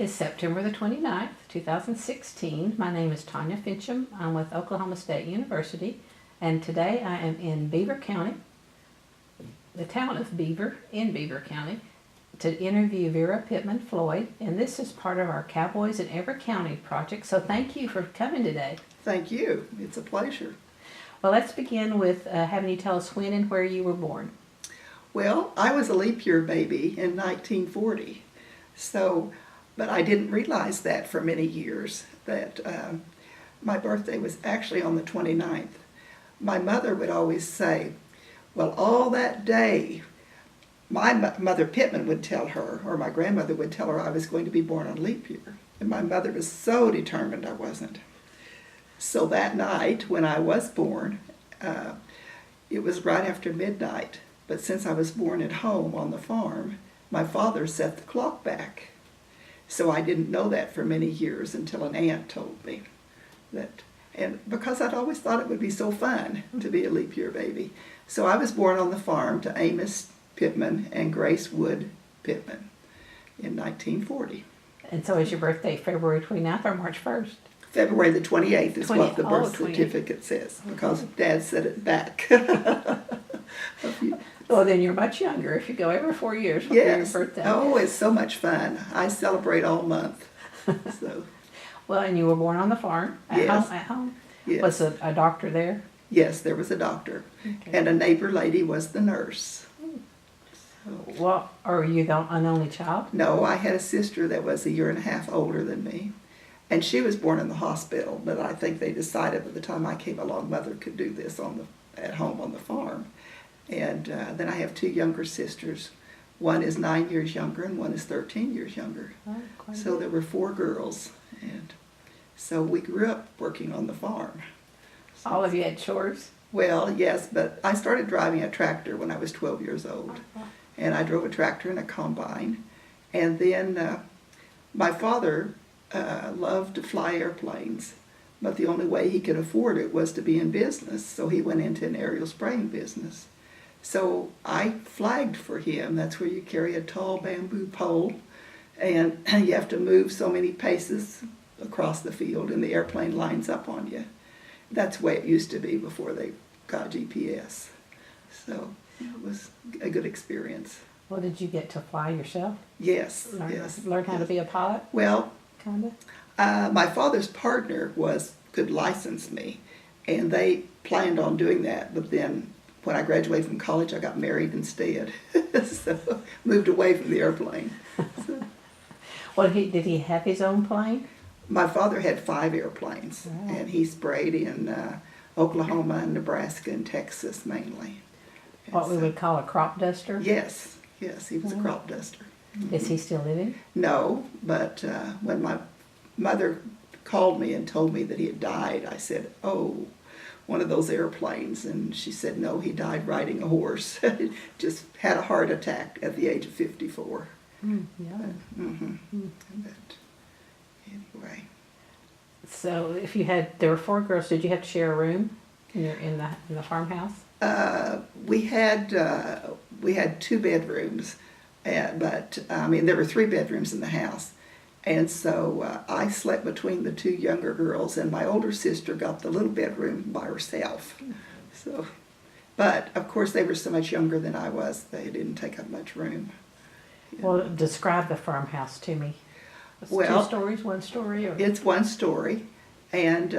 is September the 29th, 2016. My name is Tanya Fincham. I'm with Oklahoma State University, and today I am in Beaver County, the town of Beaver, in Beaver County, to interview Vera Pittman Floyd, and this is part of our Cowboys in Every County project, so thank you for coming today. Thank you. It's a pleasure. Well, let's begin with having you tell us when and where you were born. Well, I was a leap year baby in 1940, but I didn't realize that for many years, that my birthday was actually on the 29th. My mother would always say, well, all that day, my mother Pittman would tell her, or my grandmother would tell her I was going to be born on leap year. And my mother was so determined I wasn't. So that night when I was born, it was right after midnight. But since I was born at home on the farm, my father set the clock back. So I didn't know that for many years until an aunt told me that. And because I'd always thought it would be so fun to be a leap year baby. So I was born on the farm to Amos Pittman and Grace Wood Pittman in 1940. And so is your birthday February 29th or March 1st? February the 28th is what the birth certificate says, because Dad set it back. Well, then you're much younger if you go every 4 years for Yes. your birthday. Oh, it's so much fun. I celebrate all month. So. Well, and you were born on the farm at Yes. home. At home. Yes. Was a doctor there? Yes, there was a doctor. Okay. And a neighbor lady was the nurse. So. Well, are you an only child? No, I had a sister that was 1.5 years older than me. And she was born in the hospital, but I think they decided by the time I came along, Mother could do this at home on the farm. And then I have 2 younger sisters. One is 9 years younger and one is 13 years younger. Oh, quite So there were 4 girls. And so we grew up working on the farm. So, all of you had chores? well, yes, but I started driving a tractor when I was 12 years old. And I drove a tractor and a combine. And then my father loved to fly airplanes, but the only way he could afford it was to be in business, so he went into an aerial spraying business. So I flagged for him. That's where you carry a tall bamboo pole, and you have to move so many paces across the field, and the airplane lines up on you. That's the way it used to be before they got GPS. So it was a good experience. Well, did you get to fly yourself? Yes, Learn, yes. learn how to be a pilot, Well, kind of? my father's partner could license me, and they planned on doing that, but then when I graduated from college, I got married instead. So moved away from the airplane. So, Well, did he have his own plane? my father had 5 airplanes, Wow. and he sprayed in Oklahoma and Nebraska and Texas mainly. And What we so- would call a crop duster? Yes, he was a Wow. crop duster. Is he still living? No, but when my mother called me and told me that he had died, I said, oh, one of those airplanes. And she said, no, he died riding a horse. Just had a heart attack at the age of 54. Yeah. But anyway. So if there were 4 girls, did you have to share a room in the farmhouse? We had 2 bedrooms, but I mean there were 3 bedrooms in the house, and so I slept between the 2 younger girls, and my older sister got the little bedroom by herself. So, but of course they were so much younger than I was; they didn't take up much room. Yeah. Well, describe the farmhouse to me. It's Well, 2 stories, 1 story, or It's 1 story, and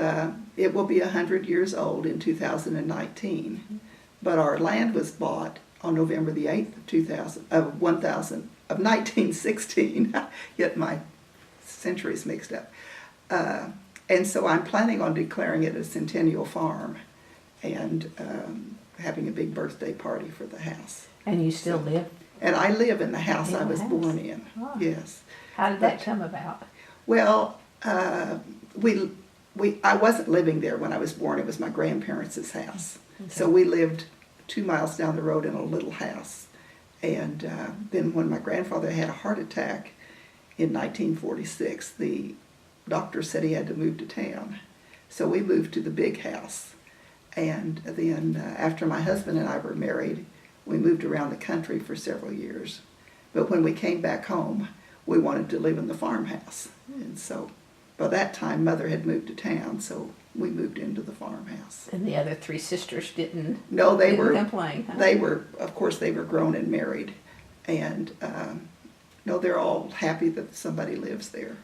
it will be 100 years old in 2019. But our land was bought on November the 8th of 1916. Get my centuries mixed up. And so I'm planning on declaring it a centennial farm and having a big birthday party for the house. and you still live? And I live in the house In I the was house? born in. Oh. Yes. How did that come about? Well, I wasn't living there when I was born. It was my grandparents' house. Okay. So we lived 2 miles down the road in a little house. And then when my grandfather had a heart attack in 1946, the doctor said he had to move to town. So we moved to the big house. And then after my husband and I were married, we moved around the country for several years. But when we came back home, we wanted to live in the farmhouse. And so by that time, Mother had moved to town, so we moved into the farmhouse. And the other three sisters didn't. No, they didn't were. complain. Huh? They were, of course, they were grown and married, and no, they're all happy that somebody lives there.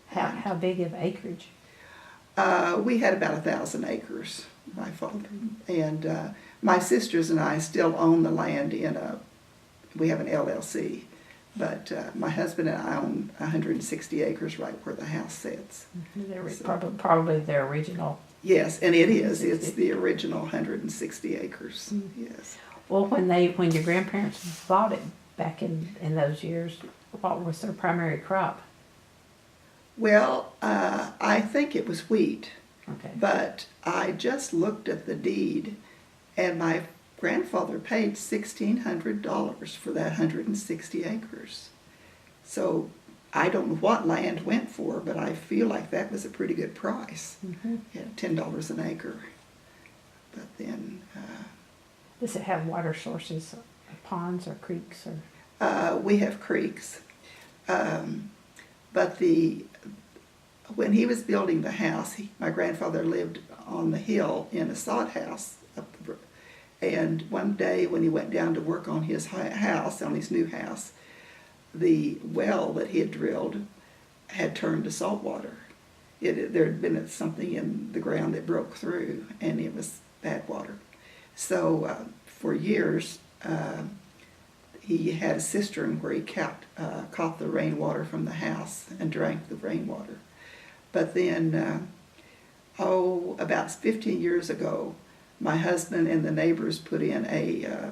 How big of acreage? We had about 1,000 acres, my father, and my sisters and I still own the land we have an LLC, but my husband and I own 160 acres right where the house sits. Probably their original. Yes, and it is. It's the original 160 acres. Yes. Well, when your grandparents bought it back in those years, what was their primary crop? Well, I think it was wheat, Okay. but I just looked at the deed, and my grandfather paid $1,600 for that 160 acres. So I don't know what land went for, but I feel like that was a pretty good price. Mm-hmm. Yeah, $10 an acre. But then Does it have water sources, ponds or creeks or? we have creeks. But when he was building the house, my grandfather lived on the hill in a sod house and one day when he went down to work on his house, on his new house, the well that he had drilled had turned to salt water. There had been something in the ground that broke through, and it was bad water. So for years, he had a cistern where he caught the rainwater from the house and drank the rainwater. But then, about 15 years ago, my husband and the neighbors put in a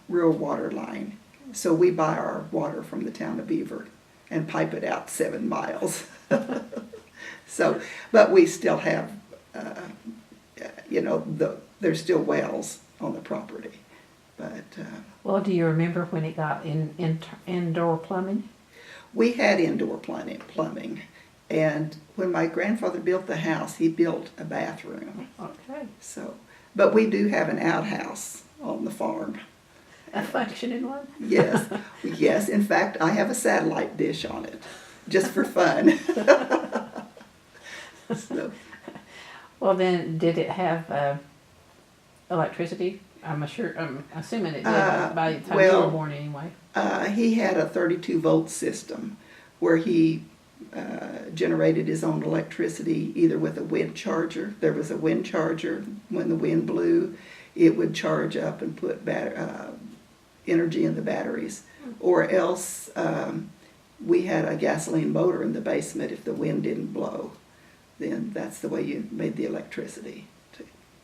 rural water line. So we buy our water from the town of Beaver and pipe it out 7 miles. So, but we still have, there's still wells on the property. But Well, do you remember when it got indoor plumbing? we had indoor plumbing. And when my grandfather built the house, he built a bathroom. Okay. So, but we do have an outhouse on the farm. A functioning one? Yes, yes. In fact, I have a satellite dish on it, just for fun. So, Well, then, did it have electricity? I'm assuming it did by the time you were born anyway. he had a 32-volt system where he generated his own electricity either with a wind charger. There was a wind charger. When the wind blew, it would charge up and put energy in the batteries. Or else we had a gasoline motor in the basement if the wind didn't blow. Then that's the way you made the electricity.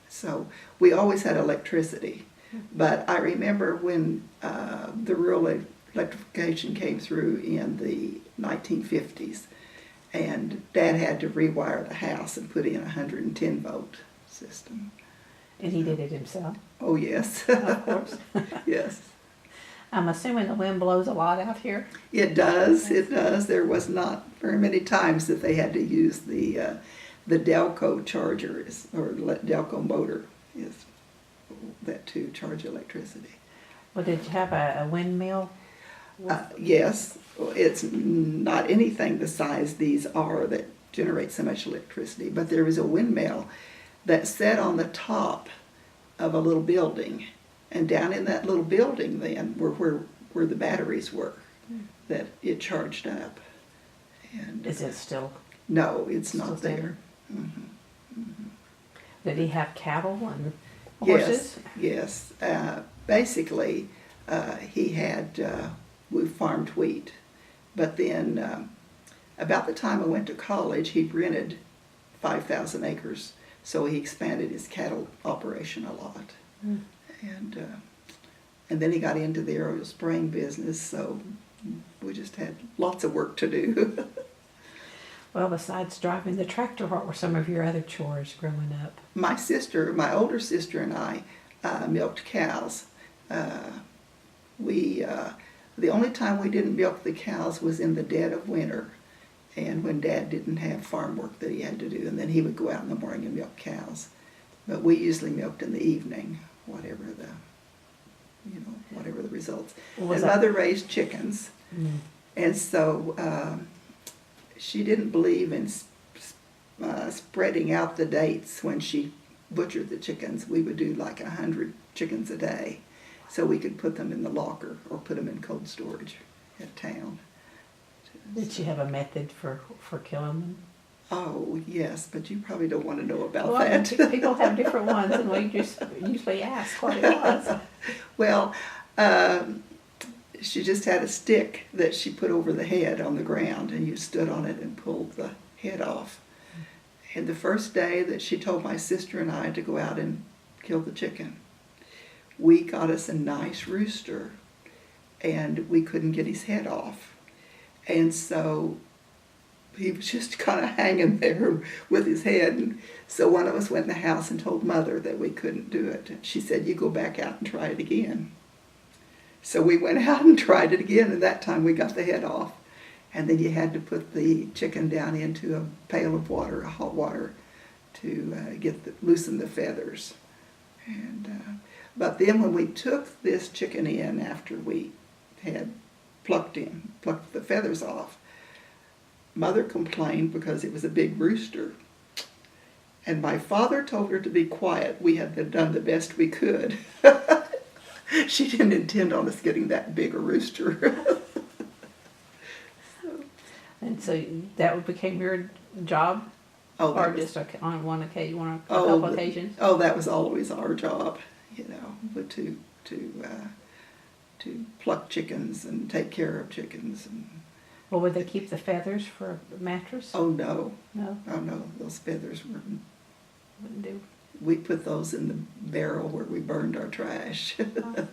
So we always had electricity. But I remember when the rural electrification came through in the 1950s, and Dad had to rewire the house and put in a 110-volt system. And he did it himself? Oh, yes. Of course. Yes. I'm assuming the wind blows a lot out here? It does. It does. There was not very many times that they had to use the Delco chargers or Delco motor is that to charge electricity. Well, did you have a windmill? Yes, it's not anything the size these are that generate so much electricity, but there was a windmill that sat on the top of a little building, and down in that little building then were where the batteries were that it charged up. And Is it still? no, it's Still not there? there. Mm-hmm. Did he have cattle and horses? Yes. Basically, he had, we farmed wheat. But then, about the time I went to college, he rented 5,000 acres. So he expanded his cattle operation a lot. Mm. And then he got into the aerial spraying business, so we just had lots of work to do. Well, besides driving the tractor, what were some of your other chores growing up? My older sister and I milked cows. The only time we didn't milk the cows was in the dead of winter, and when Dad didn't have farm work that he had to do, and then he would go out in the morning and milk cows. But we usually milked in the evening, whatever the results. Was And that- Mother raised chickens, And so she didn't believe in spreading out the dates when she butchered the chickens. We would do like 100 chickens a day, so we could put them in the locker or put them in cold storage at town. Did she have a method for killing them? Oh, yes, but you probably don't want to know about Well, that. people have different ones, and we just usually ask what it was. Well, she just had a stick that she put over the head on the ground, and you stood on it and pulled the head off. And the first day that she told my sister and I to go out and kill the chicken, we got us a nice rooster, and we couldn't get his head off. And so he was just kind of hanging there with his head. And so one of us went in the house and told Mother that we couldn't do it. She said, you go back out and try it again. So we went out and tried it again, and that time we got the head off. And then you had to put the chicken down into a pail of water, hot water, to loosen the feathers. And but then when we took this chicken in after we had plucked the feathers off, Mother complained because it was a big rooster. And my father told her to be quiet. We had done the best we could. She didn't intend on us getting that big a rooster. And so that became your job, Oh, or that was, just on one occasion, a couple occasions? oh, that was always our job, but to pluck chickens and take care of chickens. And Well, would they keep the feathers for a mattress? oh no, No, oh no, those feathers were. wouldn't do. We put those in the barrel where we burned our trash. Oh.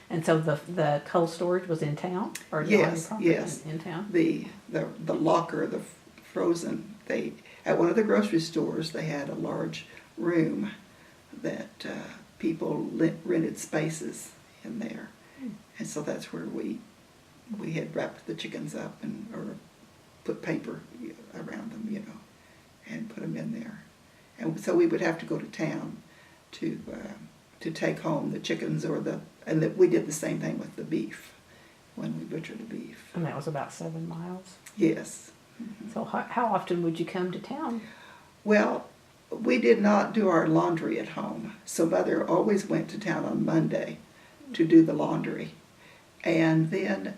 And so the cold storage was in town, or on Yes, your property yes. in town? The locker, the frozen. At one of the grocery stores they had a large room that people rented spaces in there, and so that's where we had wrapped the chickens up or put paper around them, and put them in there, and so we would have to go to town to take home the chickens we did the same thing with the beef when we butchered the beef. And that was about 7 miles. Yes. So how often would you come to town? Well, we did not do our laundry at home, so Mother always went to town on Monday to do the laundry. And then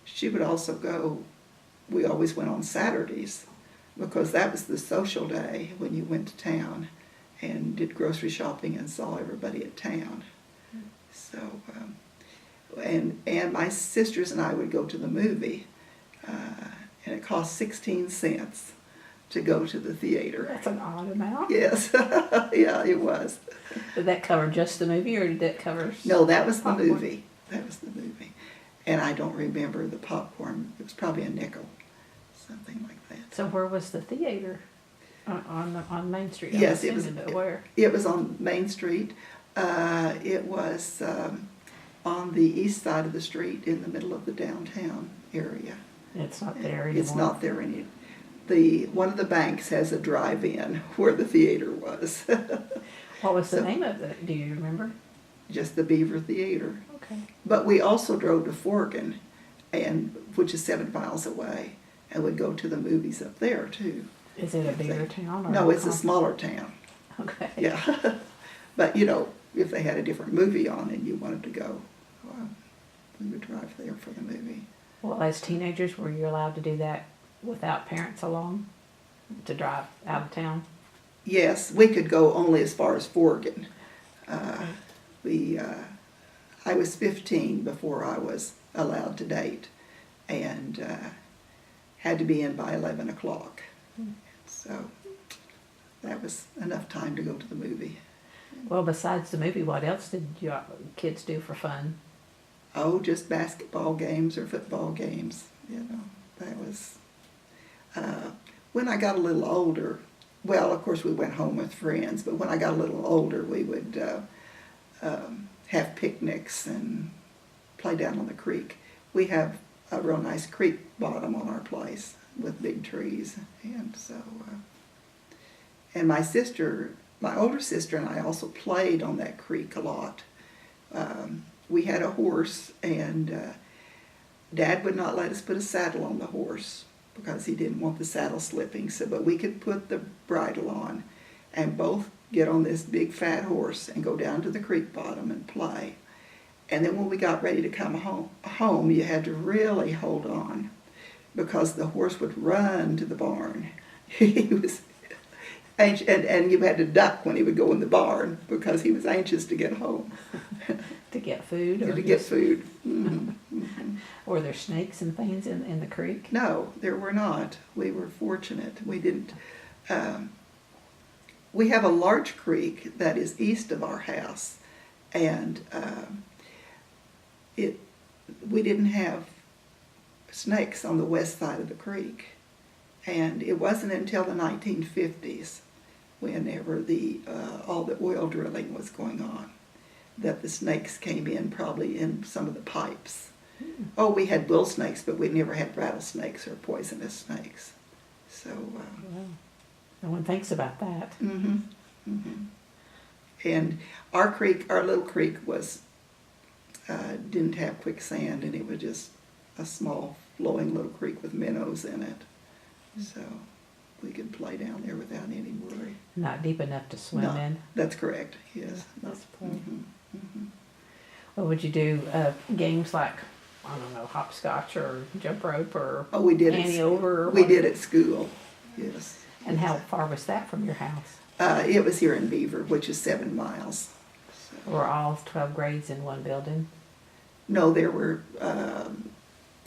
she would also go, we always went on Saturdays, because that was the social day when you went to town and did grocery shopping and saw everybody at town. So, and my sisters and I would go to the movie, and it cost 16 cents to go to the theater. That's an odd amount. Yes, yeah, it was. Did that cover just the movie, or did that cover? No, that was the popcorn? movie. That was the movie. And I don't remember the popcorn. It was probably a nickel, something like that. So where was the theater? On Main Street? Yes, it was. But where? It was on Main Street. It was on the east side of the street in the middle of the downtown area. It's not there anymore. It's not there anymore. One of the banks has a drive-in where the theater was. What was the name of it? Do you remember? Just the Beaver Theater. Okay. But we also drove to Forgan, which is 7 miles away, and would go to the movies up there too. Is it a bigger town? Or No, it's a smaller town. Okay. Yeah. But if they had a different movie on and you wanted to go, we would drive there for the movie. Well, as teenagers, were you allowed to do that without parents along, to drive out of town? Yes, we could go only as far as Forgan. I was 15 before I was allowed to date, and had to be in by 11 o'clock. So that was enough time to go to the movie. Well, besides the movie, what else did your kids do for fun? Oh, just basketball games or football games. That was, when I got a little older, well, of course we went home with friends, but when I got a little older, we would have picnics and play down on the creek. We have a real nice creek bottom on our place with big trees, and so, and my older sister and I also played on that creek a lot. We had a horse, and Dad would not let us put a saddle on the horse because he didn't want the saddle slipping. So, but we could put the bridle on and both get on this big fat horse and go down to the creek bottom and play. And then when we got ready to come home, you had to really hold on because the horse would run to the barn. He was anxious, and you had to duck when he would go in the barn because he was anxious to get home. To get food? Or To get food. Mm-hmm. Were there snakes and things in the creek? No, there were not. We were fortunate. We didn't. We have a large creek that is east of our house, and we didn't have snakes on the west side of the creek. And it wasn't until the 1950s, whenever all the oil drilling was going on, that the snakes came in, probably in some of the pipes. Oh, we had bull snakes, but we never had rattlesnakes or poisonous snakes. So. Well, no one thinks about that. Mm-hmm, mm-hmm. And our creek, our little creek, didn't have quicksand, and it was just a small flowing little creek with minnows in it. So we could play down there without any worry. Not deep enough to swim No, in. that's correct. Yes. That's plenty. Mm-hmm, mm-hmm. Well, would you do games like, I don't know, hopscotch or jump rope or Oh, we did. Annie over? Or We what? did at school. Yes. And how far was that from your house? It was here in Beaver, which is 7 miles. So. Were all 12 grades in one building? No, there were.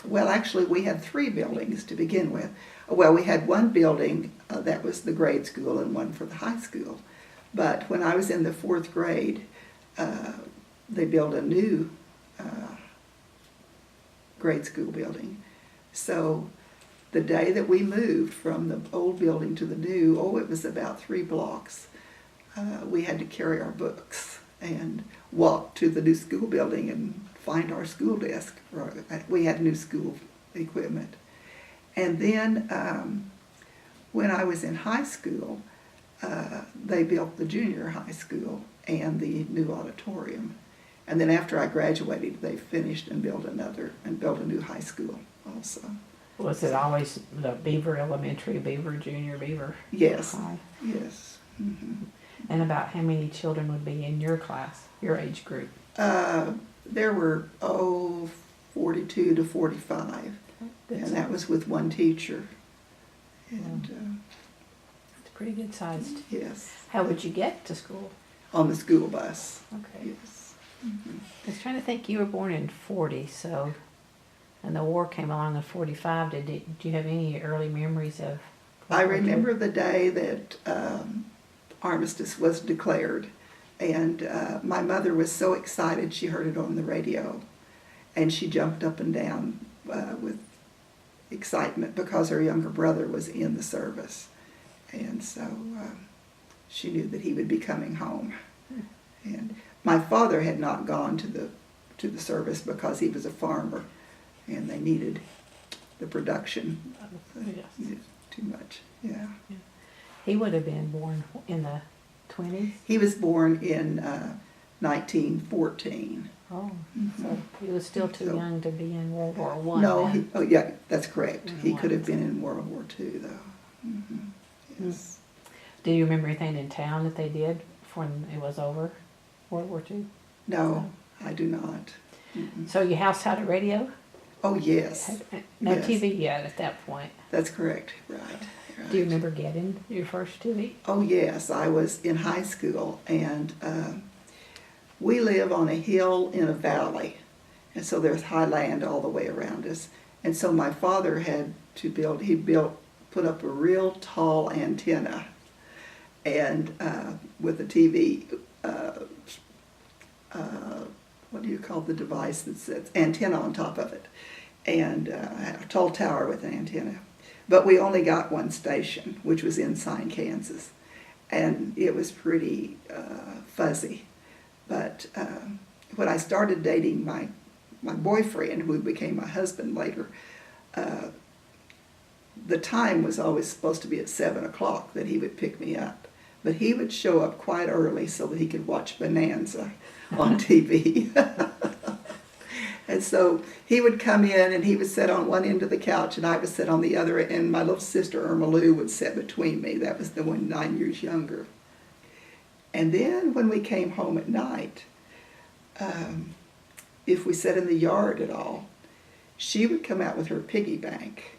Well, actually, we had 3 buildings to begin with. Well, we had one building that was the grade school and one for the high school. But when I was in the 4th grade, they built a new grade school building. So the day that we moved from the old building to the new, it was about 3 blocks. We had to carry our books and walk to the new school building and find our school desk. We had new school equipment. And then when I was in high school, they built the junior high school and the new auditorium. And then after I graduated, they finished and built a new high school also. Was it always the Beaver Elementary, Beaver Junior, Beaver Yes, High? yes. Mm-hmm. And about how many children would be in your class, your age group? There were, 42 to 45, Good and size. that was with one teacher. And It's pretty good sized. yes, How would you get to school? on the school bus. Okay. Yes. Mm-hmm. I was trying to think, you were born in 40, so, and the war came along in 45. Do you have any early memories of? I remember the day that armistice was declared, and my mother was so excited she heard it on the radio, and she jumped up and down with excitement because her younger brother was in the service, and so she knew that he would be coming home. And my father had not gone to the service because he was a farmer, and they needed the production. Yes. Too much, yeah. He would have been born in the 20s? He was born in 1914. Oh, so he was still too So- young to be in World War One. No, then. yeah, that's correct. In He one. could have been in World War II, though. Mm-hmm. Yes. Do you remember anything in town that they did when it was over, World War II? No, I do not. Mm-mm. So your house had a radio? Oh, yes, No Yes. TV yet at that point. that's correct. Right. Do you right. remember getting your first TV? Oh, yes. I was in high school, and we live on a hill in a valley, and so there's high land all the way around us. And so my father had to put up a real tall antenna, and with a TV, what do you call the device that sits, antenna on top of it, and a tall tower with an antenna. But we only got one station, which was in Ensign, Kansas, and it was pretty fuzzy. But when I started dating my boyfriend, who became my husband later, the time was always supposed to be at 7 o'clock that he would pick me up. But he would show up quite early so that he could watch Bonanza on TV. And so he would come in and he would sit on one end of the couch and I would sit on the other, and my little sister Irma Lou would sit between me. That was the one 9 years younger. And then when we came home at night, if we sat in the yard at all, she would come out with her piggy bank.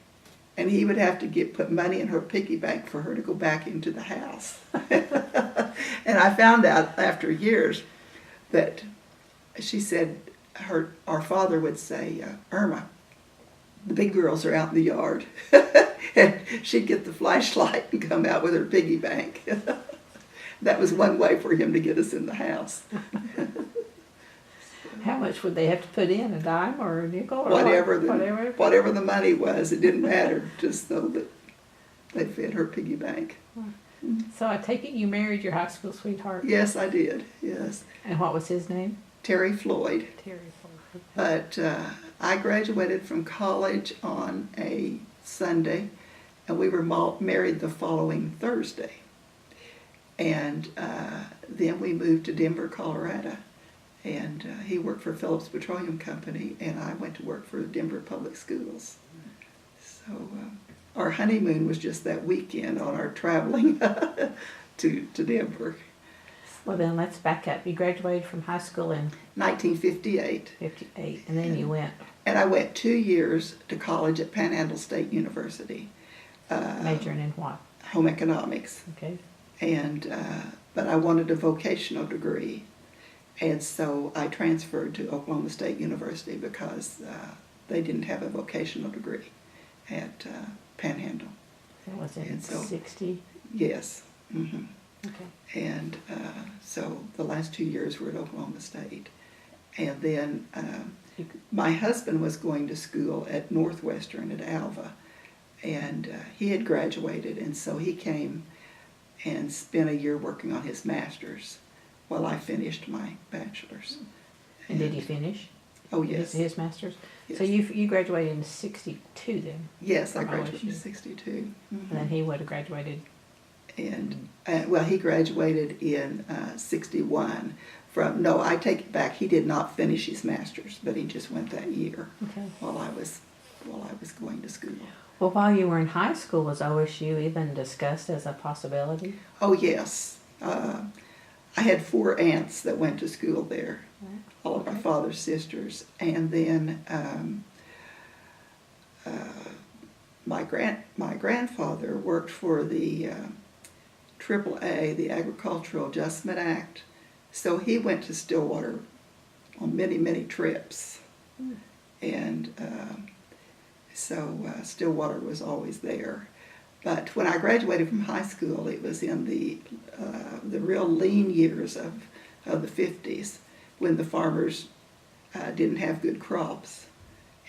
And he would have to put money in her piggy bank for her to go back into the house. And I found out after years that she said our father would say, Irma, the big girls are out in the yard. And she'd get the flashlight and come out with her piggy bank. That was one way for him to get us in the house. How much would they have to put in, a dime or a nickel? Or Whatever the money was, it didn't matter, just so that they fit her piggy bank. So I take it you married your high school sweetheart? Yes, I did, yes. And what was his name? Terry Floyd. Terry Floyd. But I graduated from college on a Sunday, and we were married the following Thursday. And then we moved to Denver, Colorado. And he worked for Phillips Petroleum Company, and I went to work for Denver Public Schools. So our honeymoon was just that weekend on our traveling to Denver. Well, then let's back up. You graduated from high school in 1958. 58, and then you went. And I went 2 years to college at Panhandle State University. Majoring in what? Home economics. Okay. And but I wanted a vocational degree. And so I transferred to Oklahoma State University because they didn't have a vocational degree at Panhandle. That was in And so- 60? Yes. Mm-hmm. Okay. And so the last 2 years were at Oklahoma State. And then my husband was going to school at Northwestern at Alva. And he had graduated, and so he came and spent a year working on his master's while I finished my bachelor's. And did he finish? Oh, yes. His master's? Yes. So you graduated in 62 then? Yes, I From graduated in OSU. 62. And then he would have graduated. And, well, he graduated in 61 from, no, I take it back, he did not finish his master's, but he just went that year Okay. while I was going to school. Well, while you were in high school, was OSU even discussed as a possibility? Oh, yes. I had 4 aunts that went to school there, all of my father's sisters. And then my grandfather worked for the AAA, the Agricultural Adjustment Act. So he went to Stillwater on many, many trips. And so Stillwater was always there. But when I graduated from high school, it was in the real lean years of the 50s, when the farmers didn't have good crops.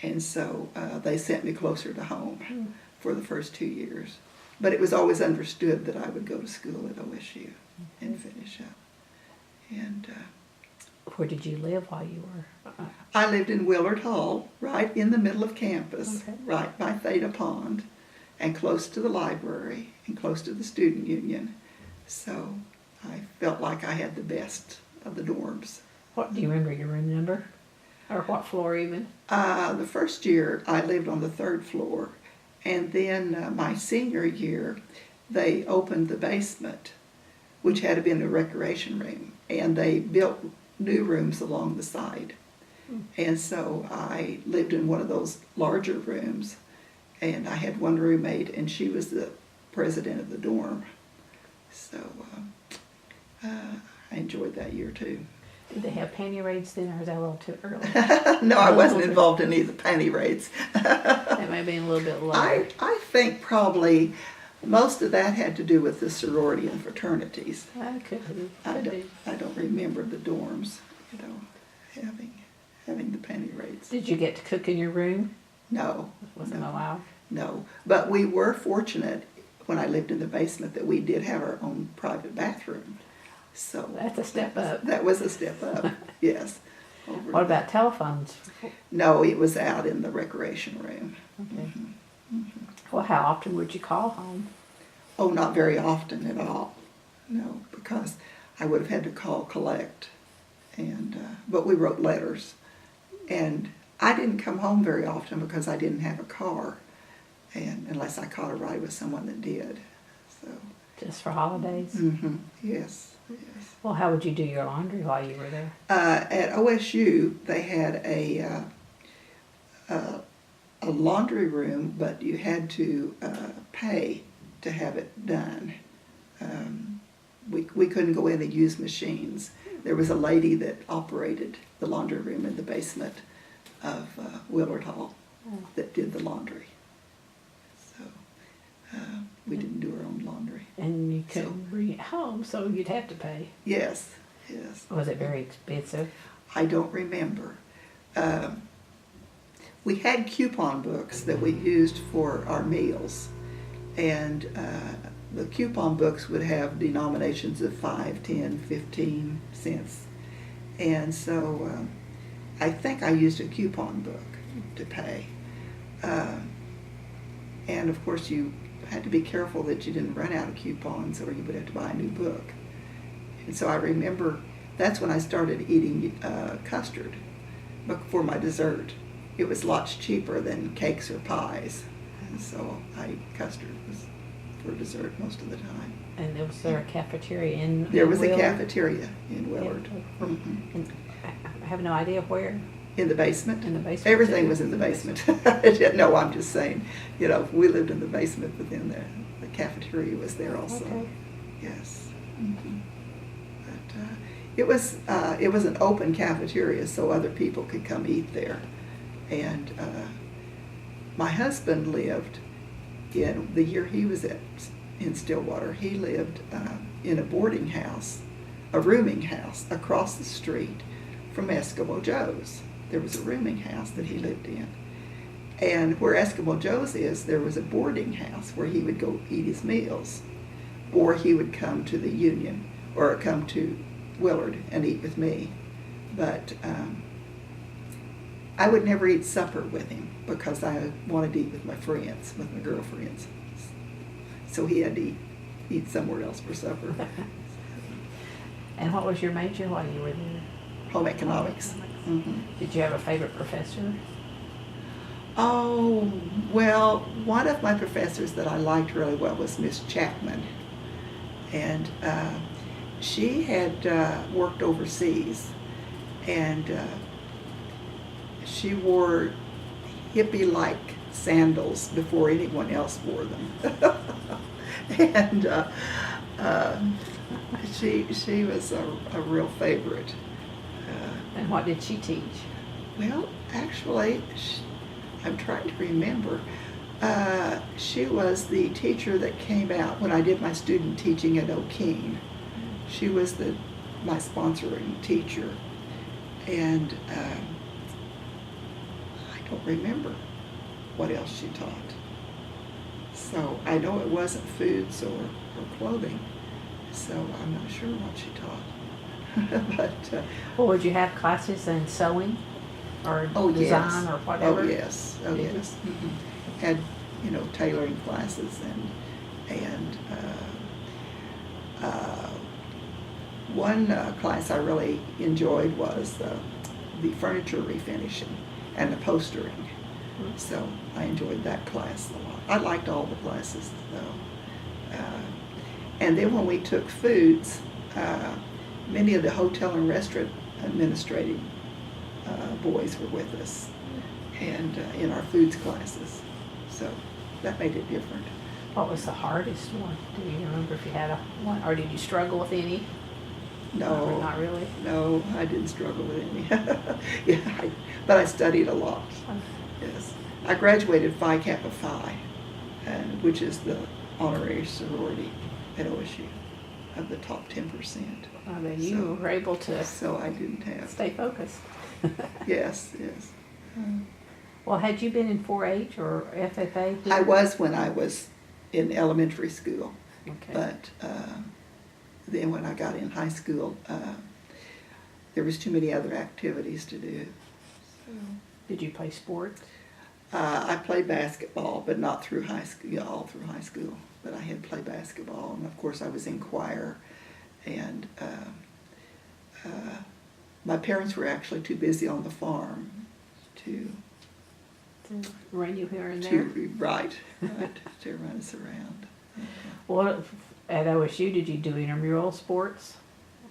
And so they sent me closer to home for the first 2 years. But it was always understood that I would go to school at OSU and finish up. And Where did you live while you were? I lived in Willard Hall, right in the middle of campus, Okay. right by Theta Pond, and close to the library and close to the student union. So I felt like I had the best of the dorms. What do you remember your room number, or what floor even? The first year I lived on the 3rd floor, and then my senior year they opened the basement, which had been a recreation room, and they built new rooms along the side. And so I lived in one of those larger rooms, and I had one roommate, and she was the president of the dorm. So I enjoyed that year too. Did they have panty raids then, or was that a little too early? No, I wasn't involved in any of the panty raids. That may have been a little bit lower. I think probably most of that had to do with the sorority and fraternities. Could be. I don't remember the dorms, having the panty raids. Did you get to cook in your room? No. Wasn't no, allowed? No, but we were fortunate when I lived in the basement that we did have our own private bathroom. So That's a step up. That was a step up, yes. What about telephones? No, it was out in the recreation room. Okay. Well, how often would you call home? Oh, not very often at all. No, because I would have had to call collect. And but we wrote letters. And I didn't come home very often because I didn't have a car, and unless I caught a ride with someone that did. So. Just for holidays? Yes, yes. Well, how would you do your laundry while you were there? At OSU, they had a laundry room, but you had to pay to have it done. We couldn't go in and use machines. There was a lady that operated the laundry room in the basement of Willard Hall that did the laundry. So we didn't do our own laundry. And you couldn't bring it home, so you'd have to pay. Yes, yes. Was it very expensive? I don't remember. We had coupon books that we used for our meals, and the coupon books would have denominations of 5, 10, 15 cents. And so I think I used a coupon book to pay. And of course you had to be careful that you didn't run out of coupons or you would have to buy a new book. And so I remember that's when I started eating custard for my dessert. It was lots cheaper than cakes or pies. And so I ate custard for dessert most of the time. And was there a cafeteria in There was Willard? a cafeteria in Willard. And I have no idea where. In the basement? In the basement. Everything too. was in the basement. No, I'm just saying, we lived in the basement, but then the cafeteria was there also. Okay. Yes. But it was an open cafeteria, so other people could come eat there. And my husband lived in the year he was in Stillwater. He lived in a boarding house, a rooming house across the street from Eskimo Joe's. There was a rooming house that he lived in. And where Eskimo Joe's is, there was a boarding house where he would go eat his meals. Or he would come to the Union or come to Willard and eat with me. But I would never eat supper with him because I wanted to eat with my friends, with my girlfriends. So he had to eat somewhere else for supper. And what was your major while you were there? Home economics. Did you have a favorite professor? Oh, well, one of my professors that I liked really well was Miss Chapman. And she had worked overseas, and she wore hippie-like sandals before anyone else wore them. And she was a real favorite. And what did she teach? Well, actually, I'm trying to remember. She was the teacher that came out when I did my student teaching at O'Keene. She was my sponsoring teacher. And I don't remember what else she taught. So I know it wasn't foods or clothing. So I'm not sure what she taught. But Well, would you have classes in sewing or oh, design yes. or whatever? Oh yes, oh Did you? yes. Had tailoring classes and one class I really enjoyed was the furniture refinishing and the postering. So I enjoyed that class a lot. I liked all the classes though. And then when we took foods, many of the hotel and restaurant administrative boys were with us, and in our foods classes. So that made it different. What was the hardest one? Do you remember if you had one, or did you struggle with any? No, Not really. No, I didn't struggle with any. Yeah, but I studied a lot. Yes, I graduated Phi Kappa Phi, which is the honorary sorority at OSU, of the top 10%. I mean, you were able to So I didn't have. stay focused. Yes, yes. Well, had you been in 4-H or FFA? I was when I was in elementary school, Okay. but then when I got in high school, there was too many other activities to do. So, Did you play sports? I played basketball, but not through high school, all through high school. But I had played basketball, and of course I was in choir. And my parents were actually too busy on the farm to Run you here and there. right, to run us around. Well, at OSU, did you do intramural sports?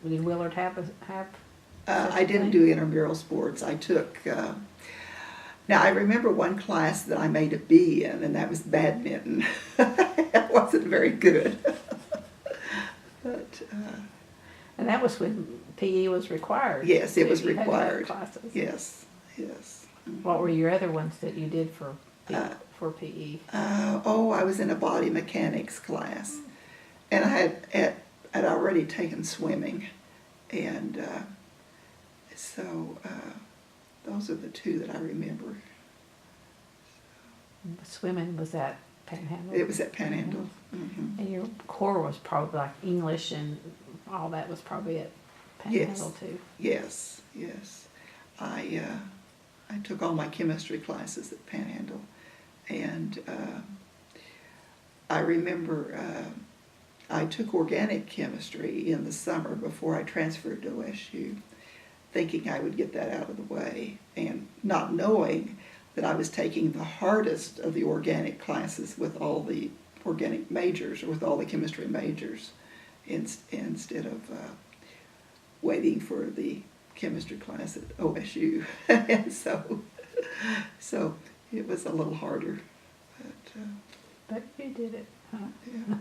Did Willard have I didn't do intramural sports. I took. Now I remember one class that I made a B in, and that was badminton. It wasn't very good, but. And that was when PE was required. Yes, it was You had to have required. classes. Yes, yes. What were your other ones that you did for PE? I was in a body mechanics class, and I had already taken swimming, and so those are the two that I remember. Swimming was at Panhandle. It was at Panhandle. And your core was probably like English and all that was probably at Panhandle too. Yes, yes. I took all my chemistry classes at Panhandle, and I remember I took organic chemistry in the summer before I transferred to OSU, thinking I would get that out of the way, and not knowing that I was taking the hardest of the organic classes with all the organic majors, or with all the chemistry majors, instead of waiting for the chemistry class at OSU. And so it was a little harder. But you did it, huh? Yeah.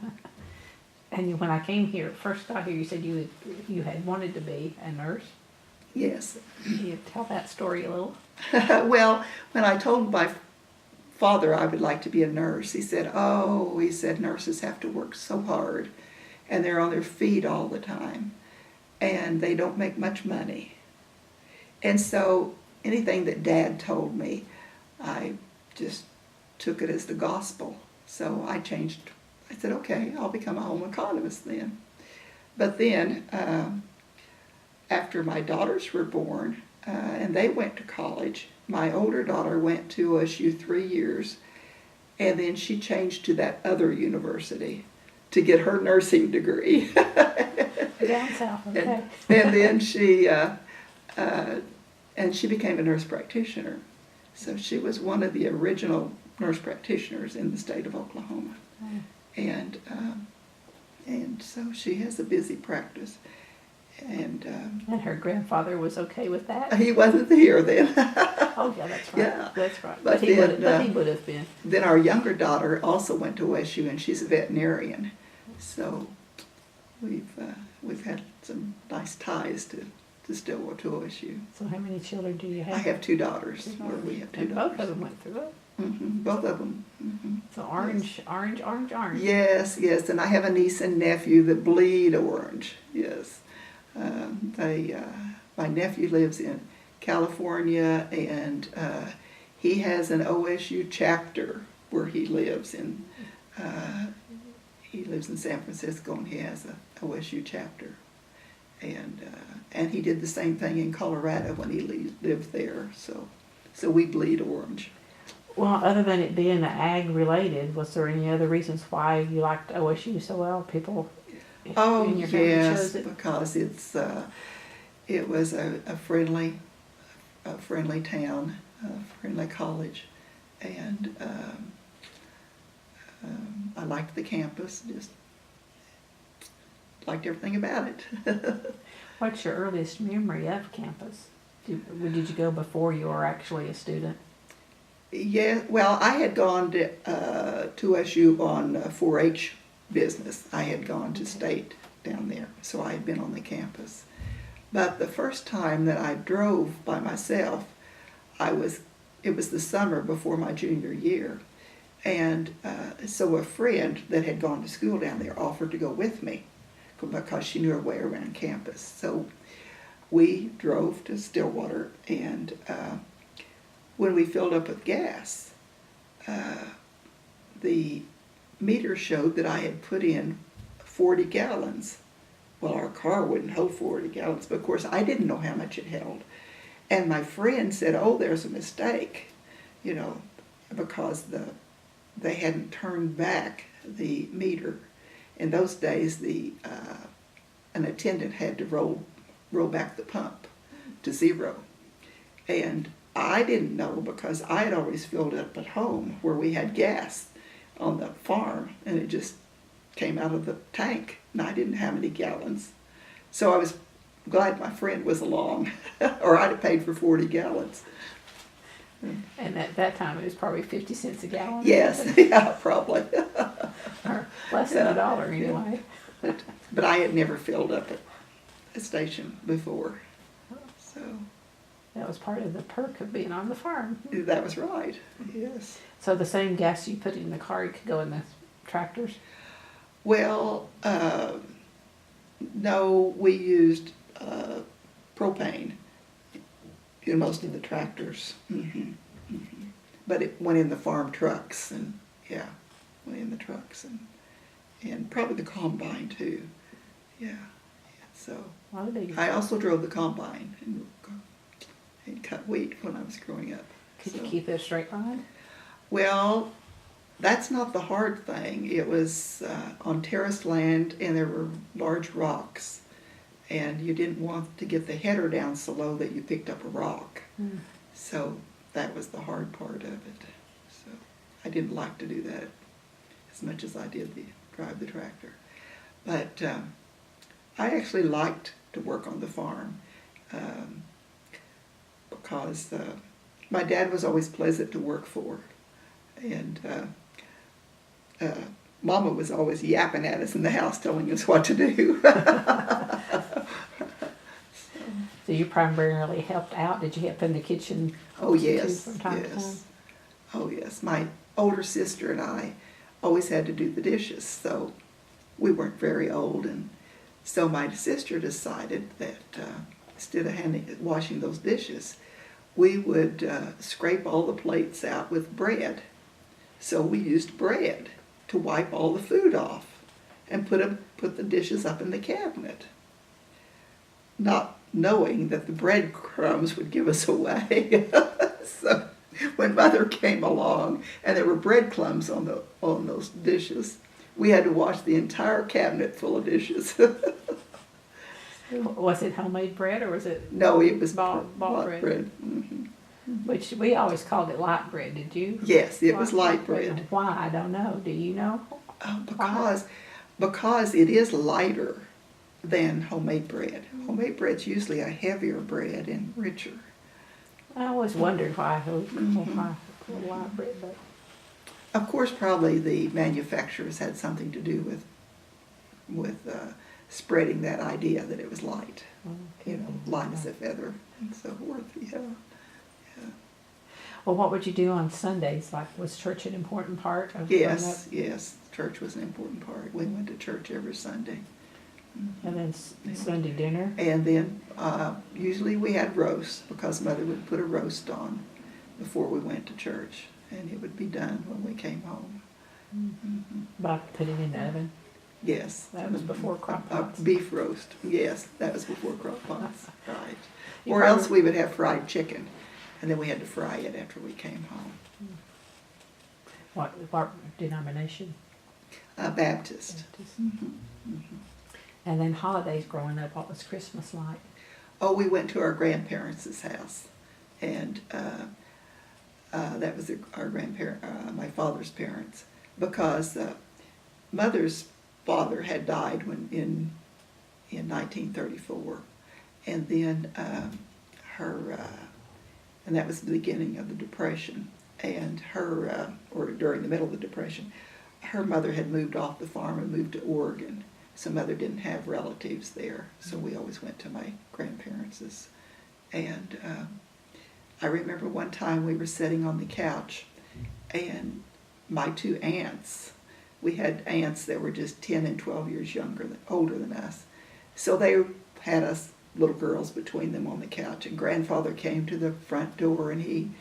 And when I came here, first got here, you said you had wanted to be a nurse. Yes. Can you tell that story a little? Well, when I told my father I would like to be a nurse, he said, nurses have to work so hard, and they're on their feet all the time, and they don't make much money. And so anything that Dad told me, I just took it as the gospel. So I said, okay, I'll become a home economist then. But then, after my daughters were born, and they went to college, my older daughter went to OSU 3 years, and then she changed to that other university to get her nursing degree. Down south, okay. And then she became a nurse practitioner. So she was one of the original nurse practitioners in the state of Oklahoma. And so she has a busy practice. And her grandfather was okay with that? he wasn't here then. Oh, yeah, that's right. Yeah. That's right. But He then, would have been. Then our younger daughter also went to OSU, and she's a veterinarian. So we've had some nice ties to OSU. So how many children do you have? I have 2 daughters. Or we have 2 and daughters. both of them went through it. Both of them. So orange. Yes, yes. And I have a niece and nephew that bleed orange. Yes. My nephew lives in California, and he has an OSU chapter where he lives in. He lives in San Francisco, and he has a OSU chapter. And he did the same thing in Colorado when he lived there. So we bleed orange. Well, other than it being ag related, was there any other reasons why you liked OSU so well? People in your family yes, chose it? because it was a friendly town, a friendly college, and I liked the campus. Just liked everything about it. What's your earliest memory of campus? Did you go before you were actually a student? Yeah, well, I had gone to OSU on 4-H business. I had gone to state down there, so I had been on the campus. But the first time that I drove by myself, it was the summer before my junior year. And so a friend that had gone to school down there offered to go with me because she knew her way around campus. So we drove to Stillwater, and when we filled up with gas, the meter showed that I had put in 40 gallons. Well, our car wouldn't hold 40 gallons, but of course I didn't know how much it held. And my friend said, oh, there's a mistake, because they hadn't turned back the meter. In those days, an attendant had to roll back the pump to 0. And I didn't know because I had always filled up at home where we had gas on the farm, and it just came out of the tank, and I didn't have any gallons. So I was glad my friend was along, or I'd have paid for 40 gallons. And at that time, it was probably 50 cents a gallon. or Yes, something, yeah, probably. or less than $1 anyway. But I had never filled up at a station before. So That was part of the perk of being on the farm. that was right, yes. So the same gas you put in the car, you could go in the tractors? Well, no, we used propane in most of the tractors. But it went in the farm trucks, and yeah, went in the trucks, and probably the combine too. Yeah, so A lot of big. I also drove the combine and cut wheat when I was growing up. Could So. you keep it a straight line? Well, that's not the hard thing. It was on terraced land, and there were large rocks, and you didn't want to get the header down so low that you picked up a rock. So that was the hard part of it. So I didn't like to do that as much as I did drive the tractor. But I actually liked to work on the farm because my dad was always pleasant to work for. And Mama was always yapping at us in the house, telling us what to do. So you primarily helped out. Did you help in the kitchen? Oh too, yes, from time to time? yes. Oh yes. My older sister and I always had to do the dishes, so we weren't very old, and so my sister decided that instead of washing those dishes, we would scrape all the plates out with bread. So we used bread to wipe all the food off and put the dishes up in the cabinet, not knowing that the breadcrumbs would give us away. So when Mother came along and there were breadcrumbs on those dishes, we had to wash the entire cabinet full of dishes. Was it homemade bread or was it No, it was bought bread? Mhm. Which we always called it light bread, did you? Yes, it was light bread. Why? I don't know. Do you know? Because it is lighter than homemade bread. Homemade bread's usually a heavier bread and richer. I always wondered why light bread, but Of course, probably the manufacturers had something to do with spreading that idea that it was light. Light as a feather and so forth. Yeah. Well, what would you do on Sundays? Like, was church an important part of growing up? Yes. Church was an important part. We went to church every Sunday. And then Sunday dinner? And then usually we had roast because Mother would put a roast on before we went to church, and it would be done when we came home. By putting it in the oven? Yes. That was before crock pots. Beef roast. Yes, that was before crock pots. Right. You Or probably- else we would have fried chicken, and then we had to fry it after we came home. What denomination? Baptist. And then holidays growing up, what was Christmas like? Oh, we went to our grandparents' house, and that was our my father's parents, because Mother's father had died in 1934, and then and that was the beginning of the Depression, and or during the middle of the Depression, her mother had moved off the farm and moved to Oregon. So Mother didn't have relatives there, so we always went to my grandparents'. And I remember one time we were sitting on the couch, and my two aunts, we had aunts that were just 10 and 12 years older than us. So they had us little girls between them on the couch, and Grandfather came to the front door, and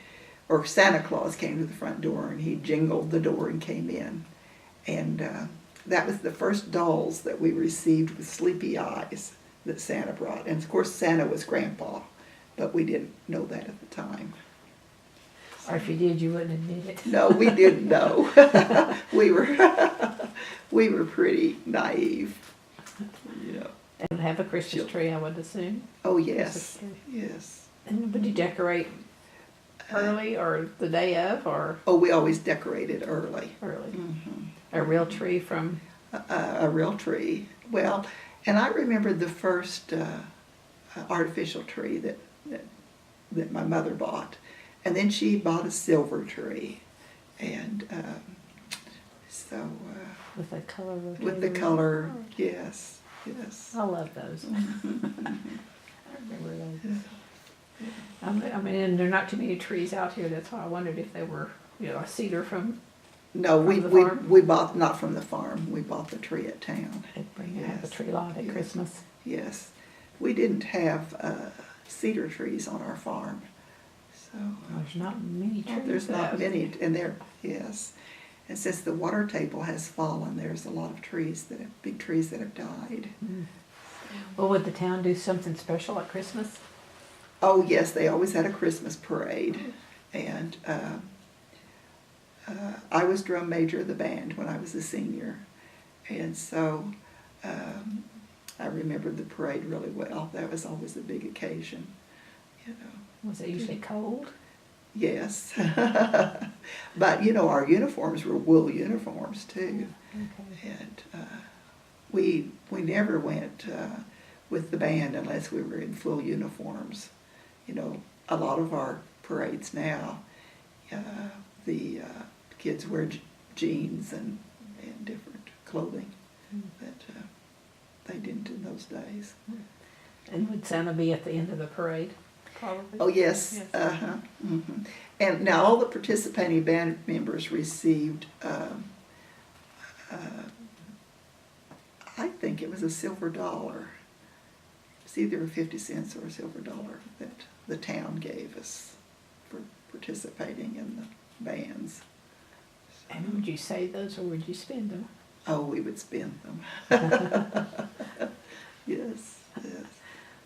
Santa Claus came to the front door, and he jingled the door and came in. And that was the first dolls that we received with sleepy eyes that Santa brought. And of course Santa was Grandpa, but we didn't know that at the time. Or if you did, you wouldn't admit it. No, we didn't know. we were pretty naive. And have a Christmas tree, I would assume. Oh yes, yes. And would you decorate early or the day of or Oh, we always decorated early. early? Mm-hmm. A real tree from, A real tree. Well, and I remember the first artificial tree that my mother bought, and then she bought a silver tree, and so with the color with the rotating. color, yes, yes. I love those. I remember those. I mean, and there are not too many trees out here. That's why I wondered if they were, a cedar from. No, From we, the we, farm? we bought, not from the farm, we bought the tree at town. They bring out the Yes. tree lot at Yes. Christmas. Yes. We didn't have cedar trees on our farm, so. There's not many trees. There's not left. many, and there, yes. And since the water table has fallen, there's a lot of big trees that have died. Mm. Well, would the town do something special at Christmas? Oh, yes, they always had a Christmas parade. And I was drum major of the band when I was a senior. And so I remembered the parade really well. That was always a big occasion, Was it usually cold? Yes. But, our uniforms were wool uniforms too. Okay. And we never went with the band unless we were in full uniforms. A lot of our parades now, the kids wear jeans and different clothing that they didn't in those days. And would Santa be at the end of the parade? Probably. Oh, yes. Yes. Uh-huh. Mm-hmm. And now all the participating band members received, I think it was a silver dollar. It's either 50 cents or a silver dollar that the town gave us for participating in the bands. And would you save those or would you spend them? Oh, we would spend them. Yes, yes.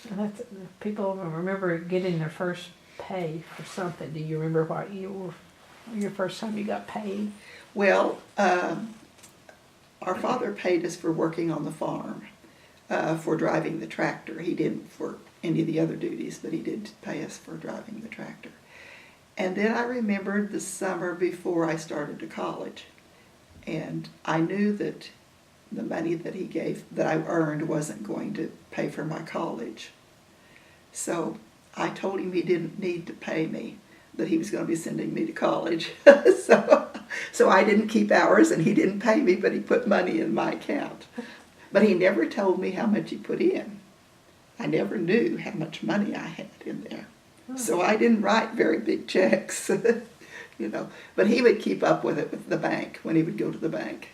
And that's, people remember getting their first pay for something. Do you remember what your first time you got paid? Well, our father paid us for working on the farm, for driving the tractor. He didn't for any of the other duties, but he did pay us for driving the tractor. And then I remembered the summer before I started to college, and I knew that the money that he gave, that I earned, wasn't going to pay for my college. So I told him he didn't need to pay me, that he was going to be sending me to college. So I didn't keep hours and he didn't pay me, but he put money in my account. But he never told me how much he put in. I never knew how much money I had in there. So I didn't write very big checks, But he would keep up with it with the bank when he would go to the bank,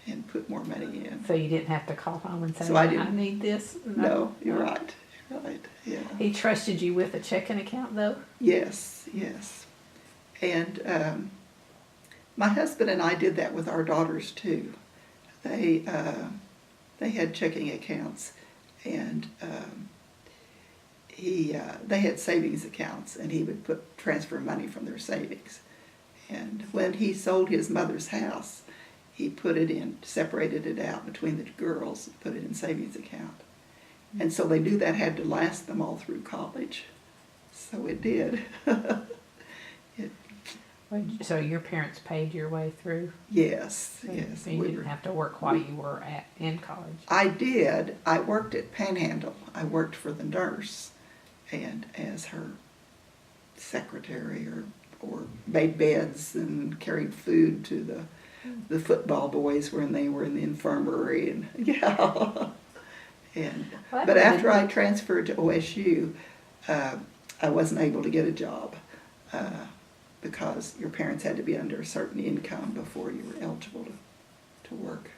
and put more money in. So you didn't have to call home and say, So I I didn't- need this? No, you're right. You're right, yeah. He trusted you with a checking account though? Yes, yes. And my husband and I did that with our daughters too. They had checking accounts, and they had savings accounts, and he would transfer money from their savings. And when he sold his mother's house, he separated it out between the girls, and put it in savings account. And so they knew that had to last them all through college. So it did. So your parents paid your way through? Yes, So yes. you didn't have to work while you were in college? I did. I worked at Panhandle. I worked for the nurse, and as her secretary, or made beds and carried food to the football boys when they were in the infirmary, and yeah. But after I transferred to OSU, I wasn't able to get a job because your parents had to be under a certain income before you were eligible to work.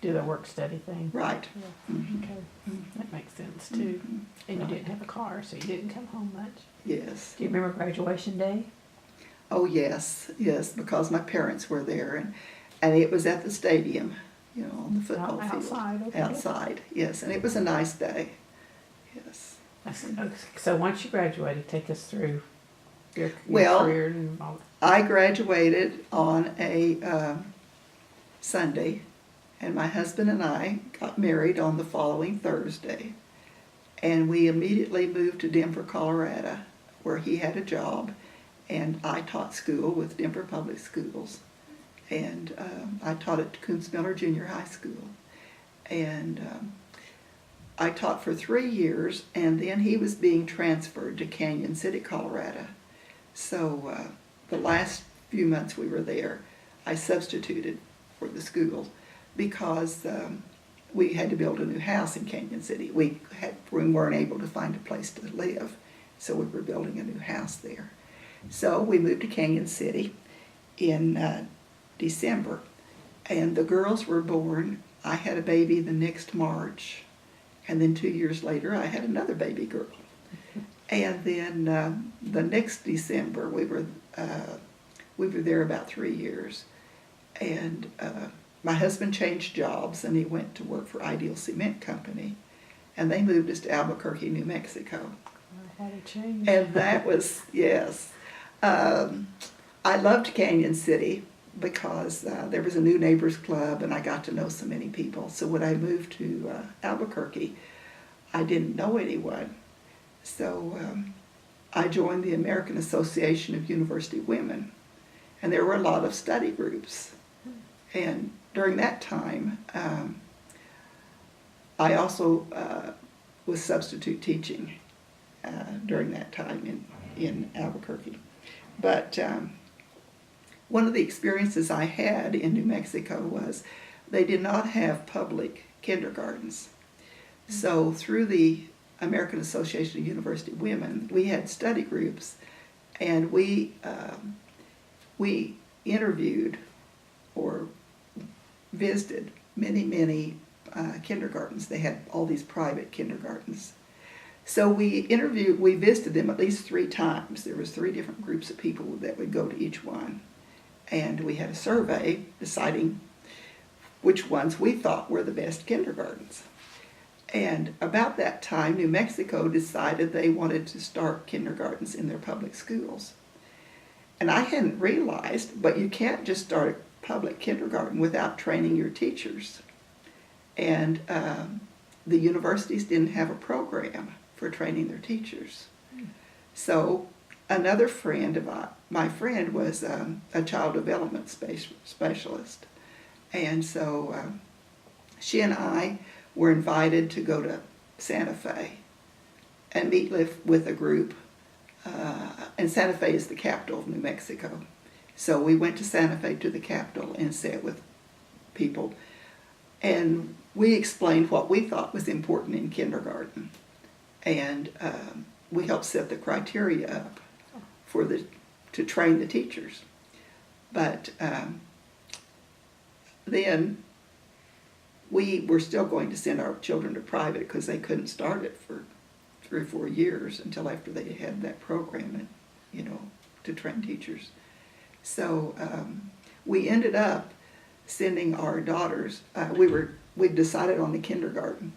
Do the work-study thing? Right. Yeah. Mhm. Okay, that makes sense too. Mhm. And you Right. didn't have a car, so you didn't come home much. Yes. Do you remember graduation day? Oh, yes, yes, because my parents were there, and it was at the stadium, on the football field. Outside, okay. Outside, yes, and it was a nice day, yes. So once you graduated, take us through your Well, career and all. I graduated on a Sunday, and my husband and I got married on the following Thursday, and we immediately moved to Denver, Colorado where he had a job, and I taught school with Denver Public Schools, and I taught at Coons Miller Junior High School, and I taught for 3 years, and then he was being transferred to Canyon City, Colorado. So the last few months we were there, I substituted for the school because we had to build a new house in Canyon City. We weren't able to find a place to live, so we were building a new house there. So we moved to Canyon City in December, and the girls were born. I had a baby the next March, and then 2 years later I had another baby girl. And then the next December we were there about 3 years, and my husband changed jobs and he went to work for Ideal Cement Company, and they moved us to Albuquerque, New Mexico. I had a change. And that was, yes. I loved Canyon City because there was a new neighbors club and I got to know so many people. So when I moved to Albuquerque, I didn't know anyone. So I joined the American Association of University Women, and there were a lot of study groups. And during that time, I also was substitute teaching during that time in Albuquerque. But one of the experiences I had in New Mexico was they did not have public kindergartens. So through the American Association of University Women, we had study groups, and we interviewed or visited many kindergartens. They had all these private kindergartens. So we visited them at least 3 times. There was 3 different groups of people that would go to each one. And we had a survey deciding which ones we thought were the best kindergartens. And about that time, New Mexico decided they wanted to start kindergartens in their public schools. And I hadn't realized, but you can't just start a public kindergarten without training your teachers. And the universities didn't have a program for training their teachers. So another friend of my friend was a child development specialist. And so she and I were invited to go to Santa Fe and meet with a group. And Santa Fe is the capital of New Mexico. So we went to Santa Fe, to the capital, and sat with people. And we explained what we thought was important in kindergarten. And we helped set the criteria up to train the teachers. But then we were still going to send our children to private because they couldn't start it for 3 or 4 years until after they had that program, and to train teachers. So we ended up sending our daughters. We decided on the kindergarten,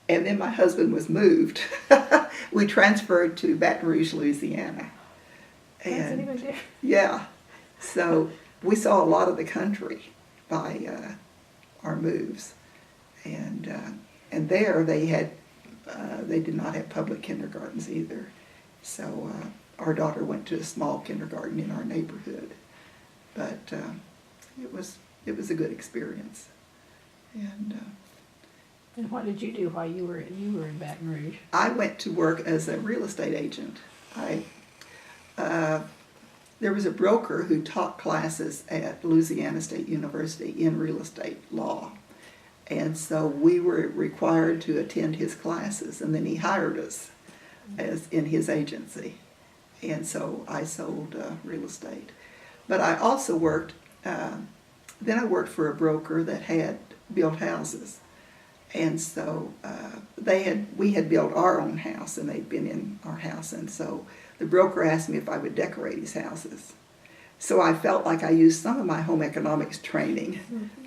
and then my husband was moved. We transferred to Baton Rouge, Louisiana. That's even different. Yeah, so we saw a lot of the country by our moves, and there they did not have public kindergartens either. So our daughter went to a small kindergarten in our neighborhood, but it was a good experience. And what did you do while you were in Baton Rouge? I went to work as a real estate agent. There was a broker who taught classes at Louisiana State University in real estate law. And so we were required to attend his classes, and then he hired us as in his agency. And so I sold real estate. But I also worked, then I worked for a broker that had built houses. And so we had built our own house, and they'd been in our house, and so the broker asked me if I would decorate his houses. So I felt like I used some of my home economics training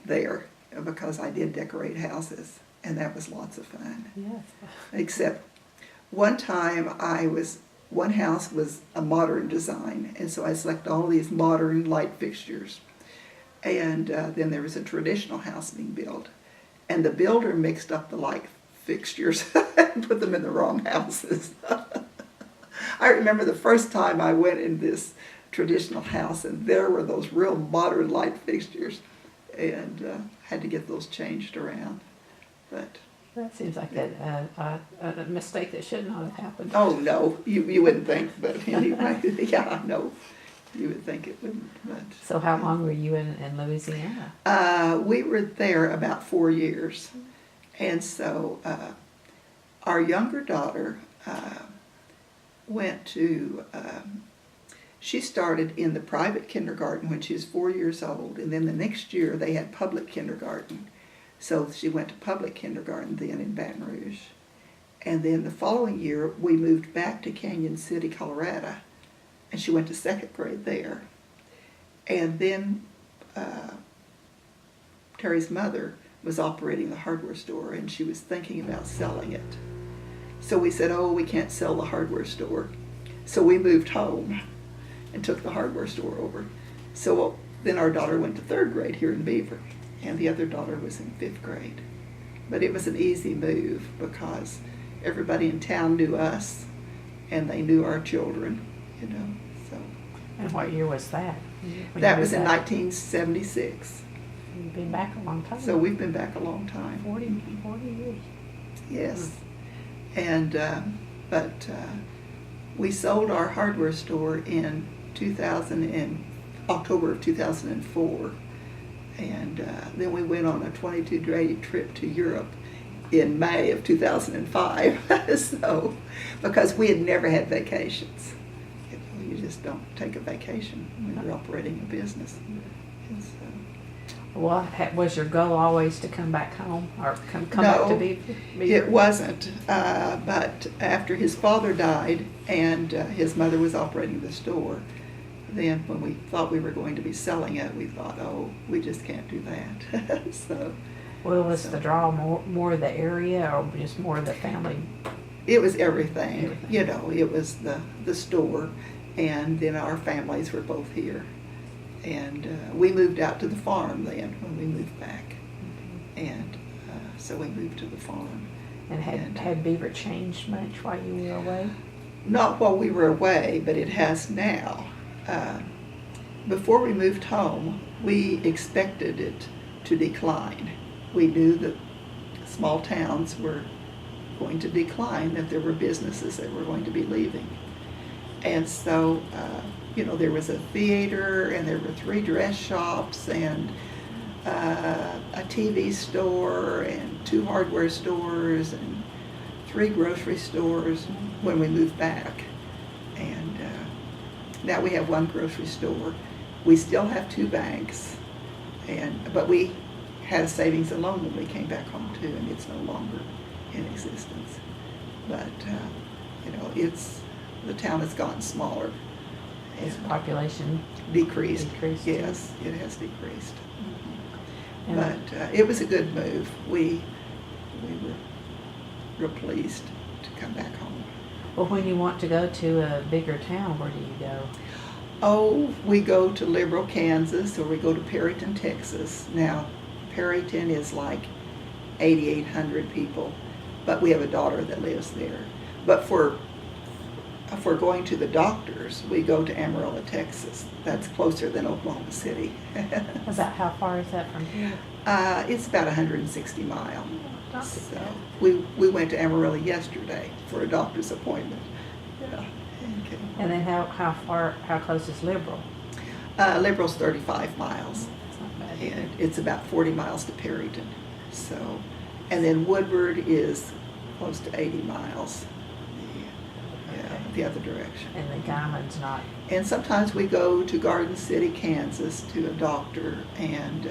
there, because I did decorate houses, and that was lots of fun. Yes. Except one time one house was a modern design, and so I selected all these modern light fixtures. And then there was a traditional house being built, and the builder mixed up the light fixtures and put them in the wrong houses. I remember the first time I went in this traditional house, and there were those real modern light fixtures, and had to get those changed around. But That seems like a mistake that should not have happened. oh no, you wouldn't think, but anyway, yeah, no, you would think it wouldn't. But So how long were you in Louisiana? we were there about 4 years, and so our younger daughter went to. She started in the private kindergarten when she was 4 years old, and then the next year they had public kindergarten. So she went to public kindergarten then in Baton Rouge. And then the following year we moved back to Canyon City, Colorado, and she went to second grade there. And then Terry's mother was operating the hardware store, and she was thinking about selling it. So we said, oh, we can't sell the hardware store. So we moved home and took the hardware store over. So then our daughter went to third grade here in Beaver, and the other daughter was in fifth grade. But it was an easy move because everybody in town knew us, and they knew our children, you know. So And what year was that? When that you was in moved back? 1976. You've been back a long time. So we've been back a long time. 40 years. Yes. And but we sold our hardware store in October of 2004, and then we went on a 22-day trip to Europe in May of 2005. So because we had never had vacations, you just don't take a vacation when you're operating a business. And so, Well, was your goal always to come back home or come No, back to Beaver? it wasn't, but after his father died and his mother was operating the store, then when we thought we were going to be selling it, we thought, oh, we just can't do that. So Well, was the draw more the area or just more the family? it was everything. Everything. You know, it was the store, and then our families were both here. And we moved out to the farm then when we moved back. And so we moved to the farm. And had Beaver changed much while you were away? Not while we were away, but it has now. Before we moved home, we expected it to decline. We knew that small towns were going to decline, that there were businesses that were going to be leaving. And so, you know, there was a theater, and there were 3 dress shops, and a TV store, and 2 hardware stores, and 3 grocery stores when we moved back. And now we have 1 grocery store. We still have 2 banks, but we had a savings and loan when we came back home too, and it's no longer in existence. But you know, the town has gotten smaller. Has population Decreased. decreased, too? Yes, it has decreased. And But it was a good move. We were real pleased to come back home. well, when you want to go to a bigger town, where do you go? Oh, we go to Liberal, Kansas, or we go to Perryton, Texas. Now, Perryton is like 8,800 people, but we have a daughter that lives there. But if we're going to the doctors, we go to Amarillo, Texas. That's closer than Oklahoma City. About how far is that from here? It's about 160 miles. Not too So bad. we went to Amarillo yesterday for a doctor's appointment. Yeah. Okay. And then how close is Liberal? Liberal's 35 miles, It's not bad. and it's about 40 miles to Perryton. So, and then Woodward is close to 80 miles. Yeah, the other direction. And the Guyman's not. And sometimes we go to Garden City, Kansas to a doctor, and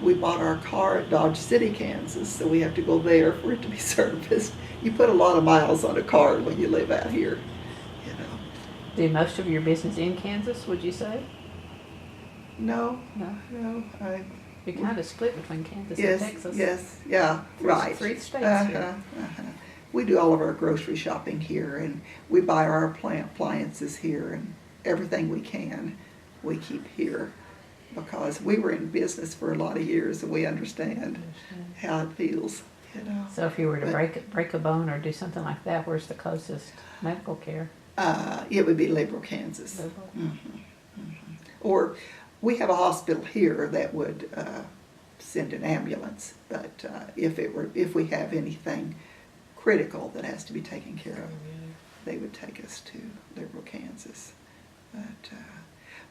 we bought our car at Dodge City, Kansas, so we have to go there for it to be serviced. You put a lot of miles on a car when you live out here, you know. Do most of your business in Kansas, would you say? No, No. You're kind of split between Kansas Yes, and Texas. yes, yeah, Three- right. 3 states here. We do all of our grocery shopping here, and we buy our appliances here, and everything we can, we keep here, because we were in business for a lot of years, and we understand how it feels, you know. So if you were to But- break a bone or do something like that, where's the closest medical care? It would be Liberal, Kansas. Liberal? Or we have a hospital here that would send an ambulance, but if we have anything critical that has to be taken care of, they would take us to Liberal, Kansas.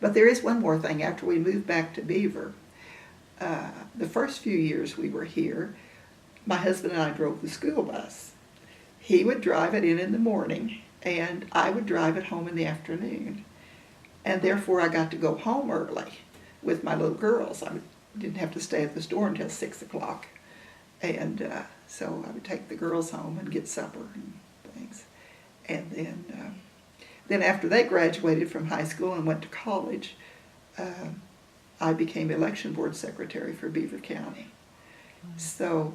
But there is one more thing. After we moved back to Beaver, the first few years we were here, my husband and I drove the school bus. He would drive it in the morning, and I would drive it home in the afternoon. And therefore I got to go home early with my little girls. I didn't have to stay at the store until 6 o'clock. And so I would take the girls home and get supper and things. And then after they graduated from high school and went to college, I became election board secretary for Beaver County. So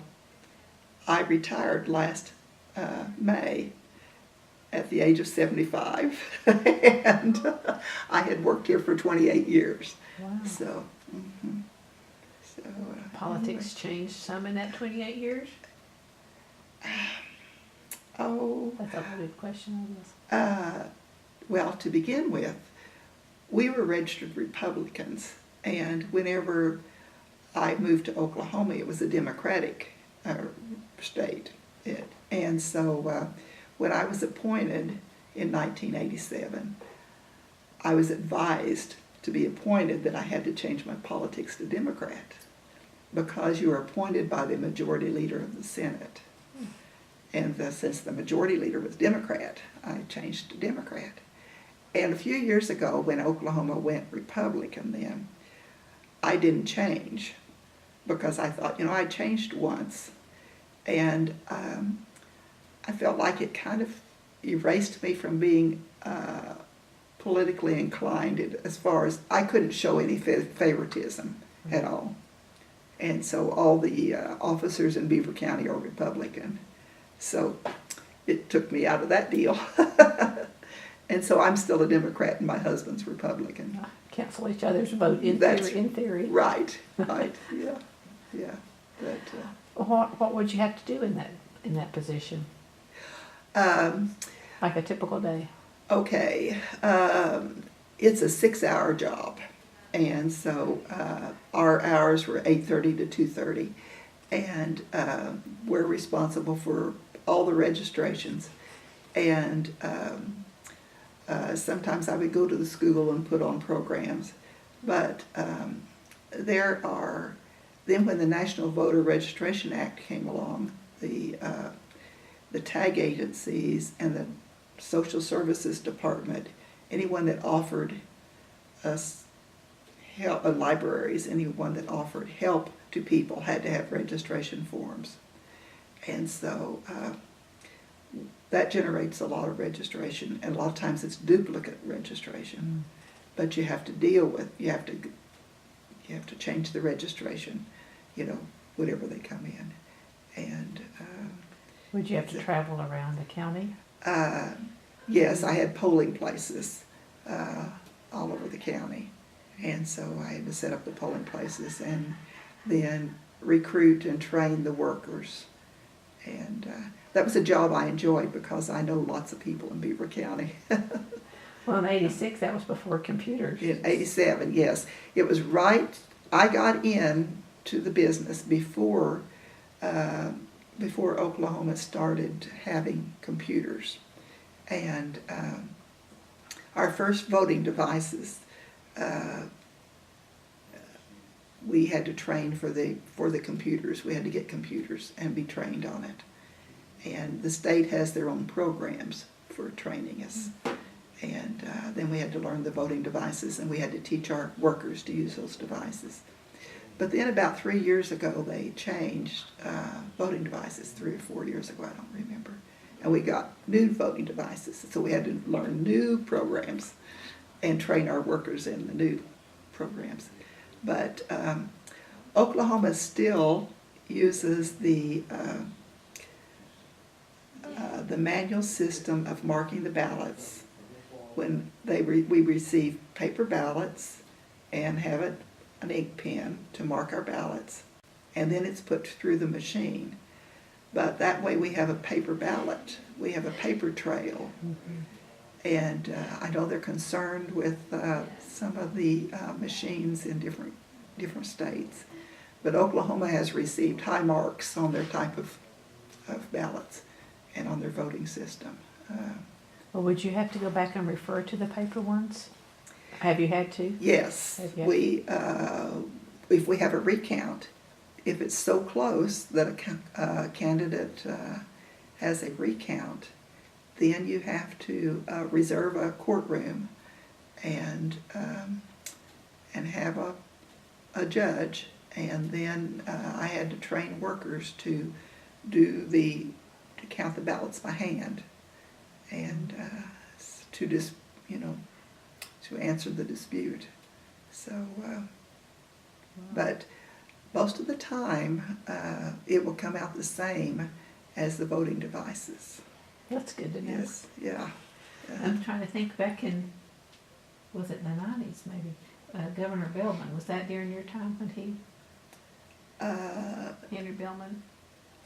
I retired last May at the age of 75, and I had worked here for 28 years. Wow. So, Politics changed some in that 28 years? Oh, That's a loaded question, I guess. well, to begin with, we were registered Republicans, and whenever I moved to Oklahoma, it was a Democratic state. And so when I was appointed in 1987, I was advised to be appointed that I had to change my politics to Democrat, because you are appointed by the majority leader of the Senate. And since the majority leader was Democrat, I changed to Democrat. And a few years ago, when Oklahoma went Republican then, I didn't change, because I thought, I changed once, and I felt like it kind of erased me from being politically inclined, as far as I couldn't show any favoritism at all. And so all the officers in Beaver County are Republican. So it took me out of that deal. And so I'm still a Democrat and my husband's Republican. Cancel each other's vote in That's theory. In theory. Right, yeah. But, What would you have to do in that position? Like a typical day? Okay, it's a 6-hour job, and so our hours were 8:30 to 2:30, and we're responsible for all the registrations, and sometimes I would go to the school and put on programs, but then when the National Voter Registration Act came along, the tag agencies and the Social Services Department, anyone that offered us help, libraries, anyone that offered help to people had to have registration forms. And so that generates a lot of registration, and a lot of times it's duplicate registration. But you have to you have to change the registration, whenever they come in. And Would you have to travel around the county? yes, I had polling places all over the county, and so I had to set up the polling places and then recruit and train the workers. And that was a job I enjoyed, because I know lots of people in Beaver County. Well, in '86, that was before computers. In '87, yes. It was right, I got into the business before Oklahoma started having computers. And our first voting devices, we had to train for the computers. We had to get computers and be trained on it. And the state has their own programs for training us. And then we had to learn the voting devices, and we had to teach our workers to use those devices. But then about 3 years ago, they changed voting devices, 3 or 4 years ago, I don't remember. And we got new voting devices, so we had to learn new programs and train our workers in the new programs. But Oklahoma still uses the manual system of marking the ballots. When we receive paper ballots and have an ink pen to mark our ballots, and then it's put through the machine. But that way we have a paper ballot. We have a paper trail. And I know they're concerned with some of the machines in different states. But Oklahoma has received high marks on their type of ballots and on their voting system. Well, would you have to go back and refer to the paper ones? Have you had to? Yes, Have you? if we have a recount, if it's so close that a candidate has a recount, then you have to reserve a courtroom and have a judge, and then I had to train workers to count the ballots by hand and to answer the dispute. So, but most of the time it will come out the same as the voting devices. That's good to know. Yes, yeah. I'm trying to think back in, was it the 90s maybe? Governor Billman, was that during your time when he, Henry Billman?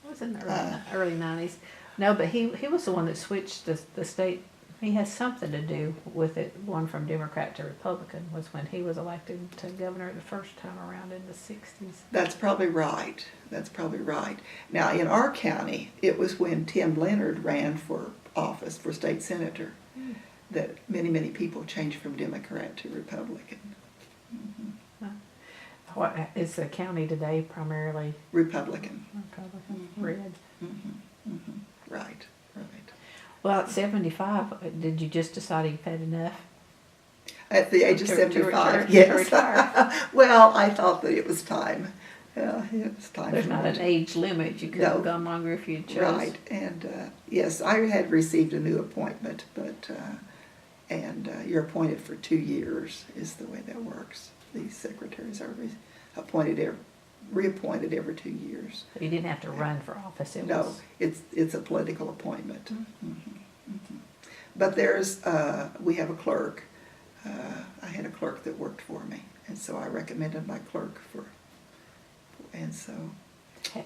It was in the early 90s. No, but he was the one that switched the state. He has something to do with it, one from Democrat to Republican, was when he was elected to governor the first time around in the 60s. That's probably right. That's probably right. Now, in our county, it was when Tim Leonard ran for office for state senator that many people changed from Democrat to Republican. What is the county today primarily Republican. Republican? Red. Right. Well, at 75, did you just decide you've had enough? At the age of To 75, retire- yes. to retire. Well, I thought that it was time. Yeah, it was time. There's for not it. an age limit. You could have No. gone longer if you chose. Right, and yes, I had received a new appointment, but you're appointed for 2 years is the way that works. These secretaries are reappointed every 2 years. You didn't have to run for office. It No, was. it's a political appointment. But we have a clerk. I had a clerk that worked for me, and so I recommended my clerk and so.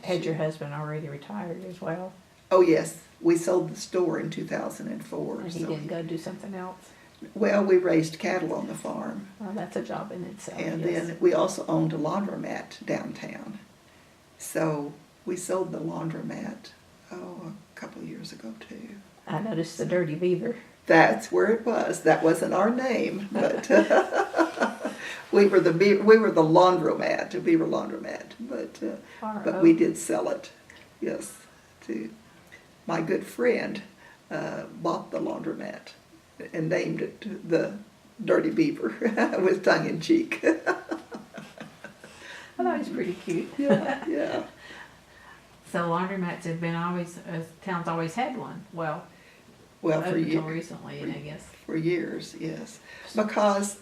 Had your husband already retired as well? Oh yes, we sold the store in 2004. And he so didn't go do something else? Well, we raised cattle on the farm, Well, that's a job in itself. and yes. then we also owned a laundromat downtown. So we sold the laundromat, a couple of years ago too. I noticed the Dirty Beaver. That's where it was. That wasn't our name, but we were the laundromat, the Beaver Laundromat. But we did sell it, yes. To my good friend bought the laundromat and named it the Dirty Beaver with tongue in cheek. Well, that was pretty cute. Yeah. So laundromats have been town's always had one. Well, For up until years. recently, I guess. For years, yes. Because,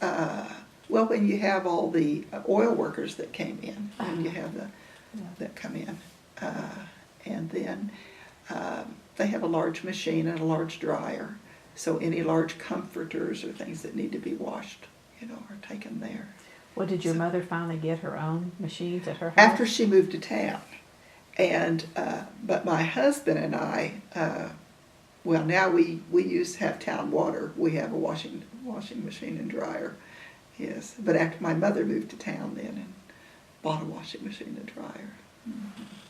when you have all the oil workers that came in, and you have that come in, and then they have a large machine and a large dryer, so any large comforters or things that need to be washed, are taken there. Well, did your mother finally get her own machines at her house? After she moved to town, and but my husband and I, now we used to have town water. We have a washing machine and dryer, yes. But after my mother moved to town then and bought a washing machine and dryer.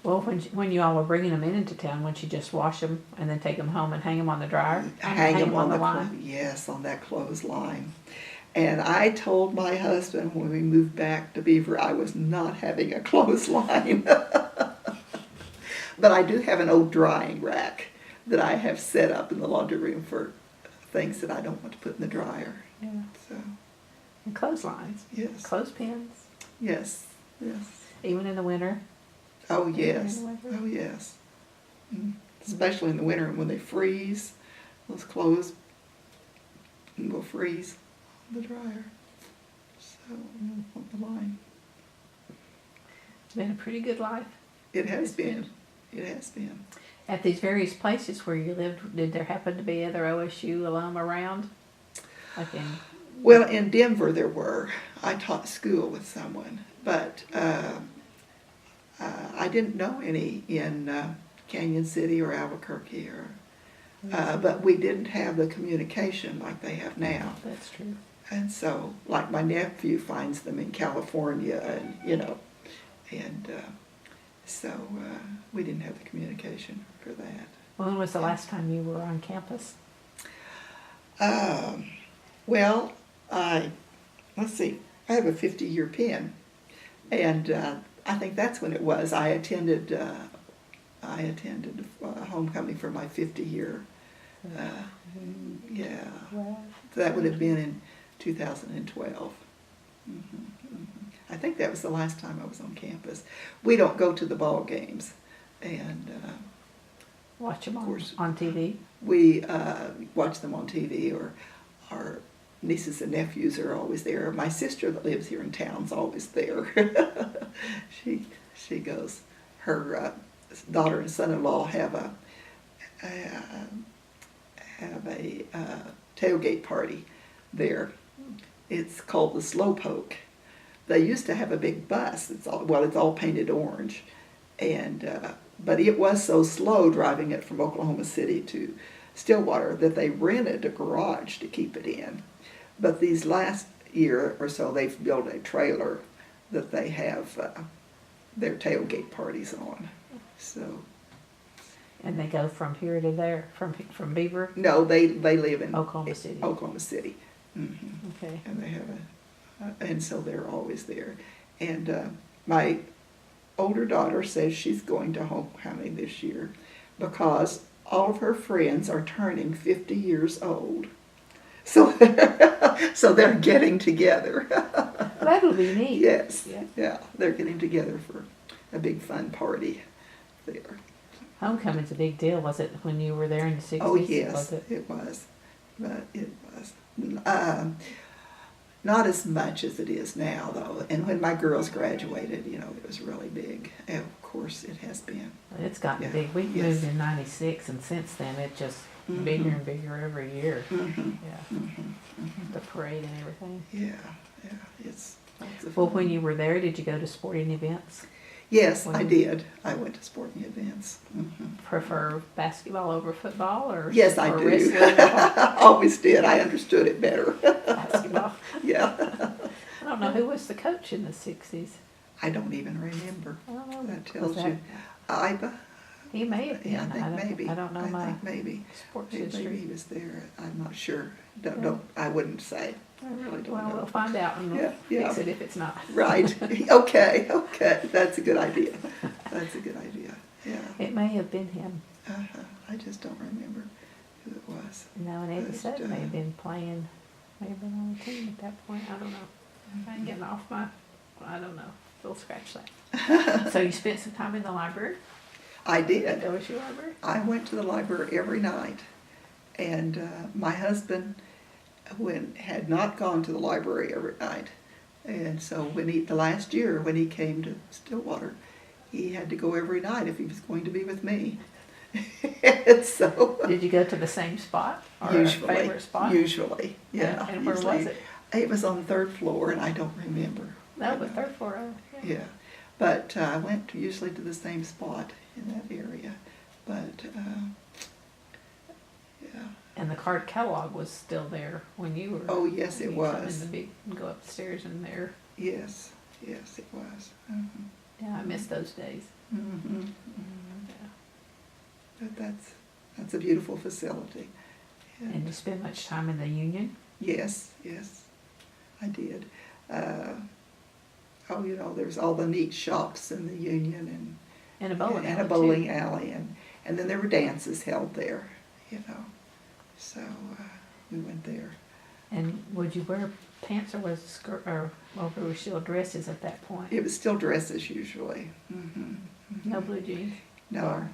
Well, when you all were bringing them into town, wouldn't you just wash them and then take them home and hang them on the dryer? Hang them on the the line? yes, on that clothesline. And I told my husband when we moved back to Beaver I was not having a clothesline. But I do have an old drying rack that I have set up in the laundry room for things that I don't want to put in the dryer. Yeah. So, And clotheslines. yes. Clothespins. Yes, yes. Even in the winter. Oh, yes. In the winter? Oh, yes. Especially in the winter when they freeze, those clothes will freeze on the dryer. So, on the line. It's been a pretty good life. It has It's been. been. It has been. At these various places where you lived, did there happen to be other OSU alum around? Like in, Well, in Denver there were. I taught school with someone, but I didn't know any in Canyon City or Albuquerque, or but we didn't have the communication like they have now. That's true. And so, like my nephew finds them in California, and and so we didn't have the communication for that. When was the last time you were on campus? Well, let's see, I have a 50-year pin, and I think that's when it was. I attended homecoming for my 50-year. Yeah, Wow. that would have been in 2012. I think that was the last time I was on campus. We don't go to the ball games, and Watch them Of course. on TV. we watch them on TV, or our nieces and nephews are always there. My sister that lives here in town's always there. she goes. Her daughter and son-in-law have a tailgate party there. It's called the Slowpoke. They used to have a big bus. It's all painted orange, and but it was so slow driving it from Oklahoma City to Stillwater that they rented a garage to keep it in. But these last year or so, they've built a trailer that they have their tailgate parties on. So And they go from here to there, from Beaver, no, they live in Oklahoma City. Oklahoma City. Okay. And they have and so they're always there. And my older daughter says she's going to homecoming this year because all of her friends are turning 50 years old. So, so they're getting together. That'll be neat. Yes, Yeah. yeah, they're getting together for a big fun party there. Homecoming's a big deal. Was it when you were there in the 60s? Oh yes, Was it? it was, but it was not as much as it is now, though. And when my girls graduated, it was really big. And of course, it has been. It's gotten Yeah. big. We Yes. moved in '96, and since then it just bigger and bigger every year. Yeah. The parade and everything. Yeah, it's lots of Well, fun. when you were there, did you go to sporting events? Yes, when I you- did. I went to sporting events. Prefer basketball over football, or Yes, I or do. wrestling or Always did. I understood it better. basketball? Yeah. I don't know who was the coach in the '60s. I don't even remember. I don't know. That Was tells that- you. Iba? He may have been. Yeah, I think maybe. I don't know my think maybe. sports Maybe history. he was there. I'm not sure. Yeah. I wouldn't say. I really don't Well, know. we'll find out and Yeah, yeah. fix it if it's not. Right. Okay. That's a good idea. That's a good idea. Yeah. It may have been him. I just don't remember who it was. No, and Eddie Just, Sutton may have been playing, may have been on the team at that point. I don't know. I'm getting off my, I don't know. We'll scratch that. So you spent some time in the library? I did. That was your library? I went to the library every night, and my husband had not gone to the library every night, and so the last year when he came to Stillwater, he had to go every night if he was going to be with me. And so Did you go to the same spot or usually, a favorite spot? usually, yeah. And where was usually. it? It was on the third floor, and I don't remember. No, but third floor. Yeah, but I went usually to the same spot in that area, but yeah. And the card catalog was still there when you were. Oh, yes, it you come was. in the big, go upstairs in there. Yes, yes, it was. Yeah, I miss those days. Mm-hmm. Yeah. But that's a beautiful facility. And you spend much time in the Union? Yes, I did. There's all the neat shops in the Union And a bowling alley, and a bowling alley, and then there were dances held there, So we went there. And would you wear pants or was it skirt or over still dresses at that point? It was still dresses usually. No blue jeans? No.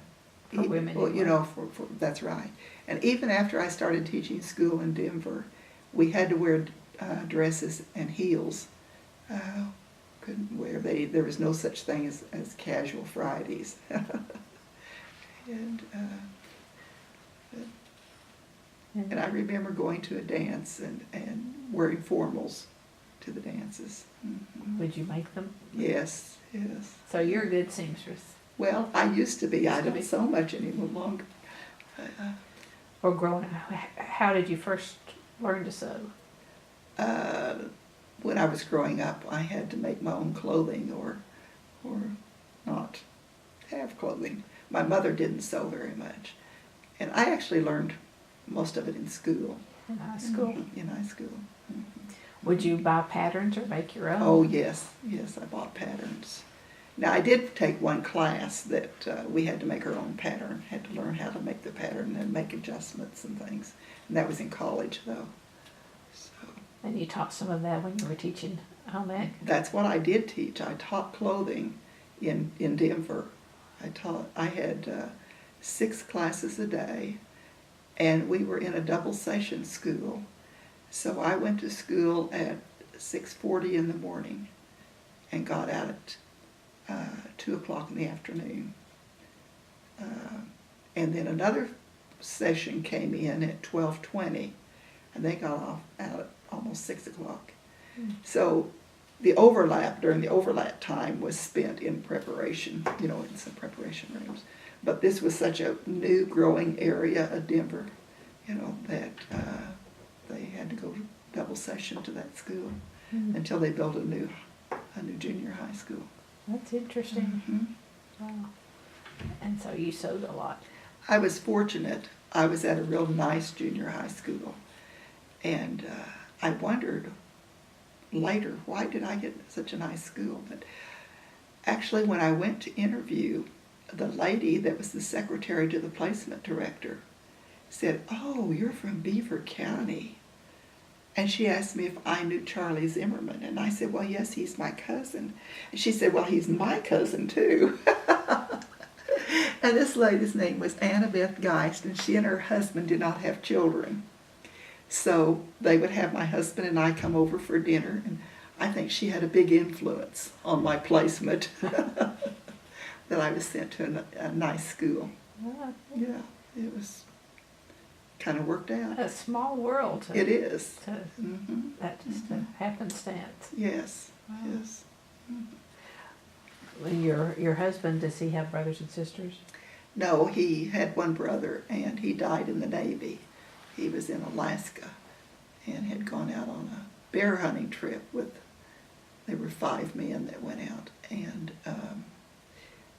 For women, Well, anyway. that's right. And even after I started teaching school in Denver, we had to wear dresses and heels. Couldn't wear, there was no such thing as casual Fridays. And I remember going to a dance and wearing formals to the dances. Would you make them? Yes. So you're a good seamstress. Well, I used to be. I Used to don't be. so much anymore longer. Or growing up, how did you first learn to sew? Uh, when I was growing up, I had to make my own clothing or not have clothing. My mother didn't sew very much. And I actually learned most of it in school. In high school? In high school. Would you buy patterns or make your own? Oh, yes. Yes, I bought patterns. Now, I did take one class that we had to make our own pattern, had to learn how to make the pattern and make adjustments and things. And that was in college, though. So And you taught some of that when you were teaching home ec? that's what I did teach. I taught clothing in Denver. I had 6 classes a day, and we were in a double session school. So I went to school at 6:40 in the morning and got out at 2 o'clock in the afternoon. And then another session came in at 12:20, and they got off out at almost 6 o'clock. So the overlap, during the overlap time, was spent in preparation, in some preparation rooms. But this was such a new growing area of Denver, that they had to go to double session to that school until they built a new junior high school. That's interesting. Wow. And so you sewed a lot. I was fortunate. I was at a real nice junior high school, and I wondered later, why did I get such a nice school? But actually, when I went to interview, the lady that was the secretary to the placement director said, "Oh, you're from Beaver County." And she asked me if I knew Charlie Zimmerman. And I said, "Well, yes, he's my cousin." And she said, "Well, he's my cousin, too." And this lady's name was Annabeth Geist, and she and her husband did not have children. So they would have my husband and I come over for dinner, and I think she had a big influence on my placement, that I was sent to a nice school. Yeah, it was kind of worked out. A small world. It is. That just a happenstance. Yes, Wow. yes. Your husband, does he have brothers and sisters? No, he had one brother, and he died in the Navy. He was in Alaska and had gone out on a bear hunting trip there were 5 men that went out, and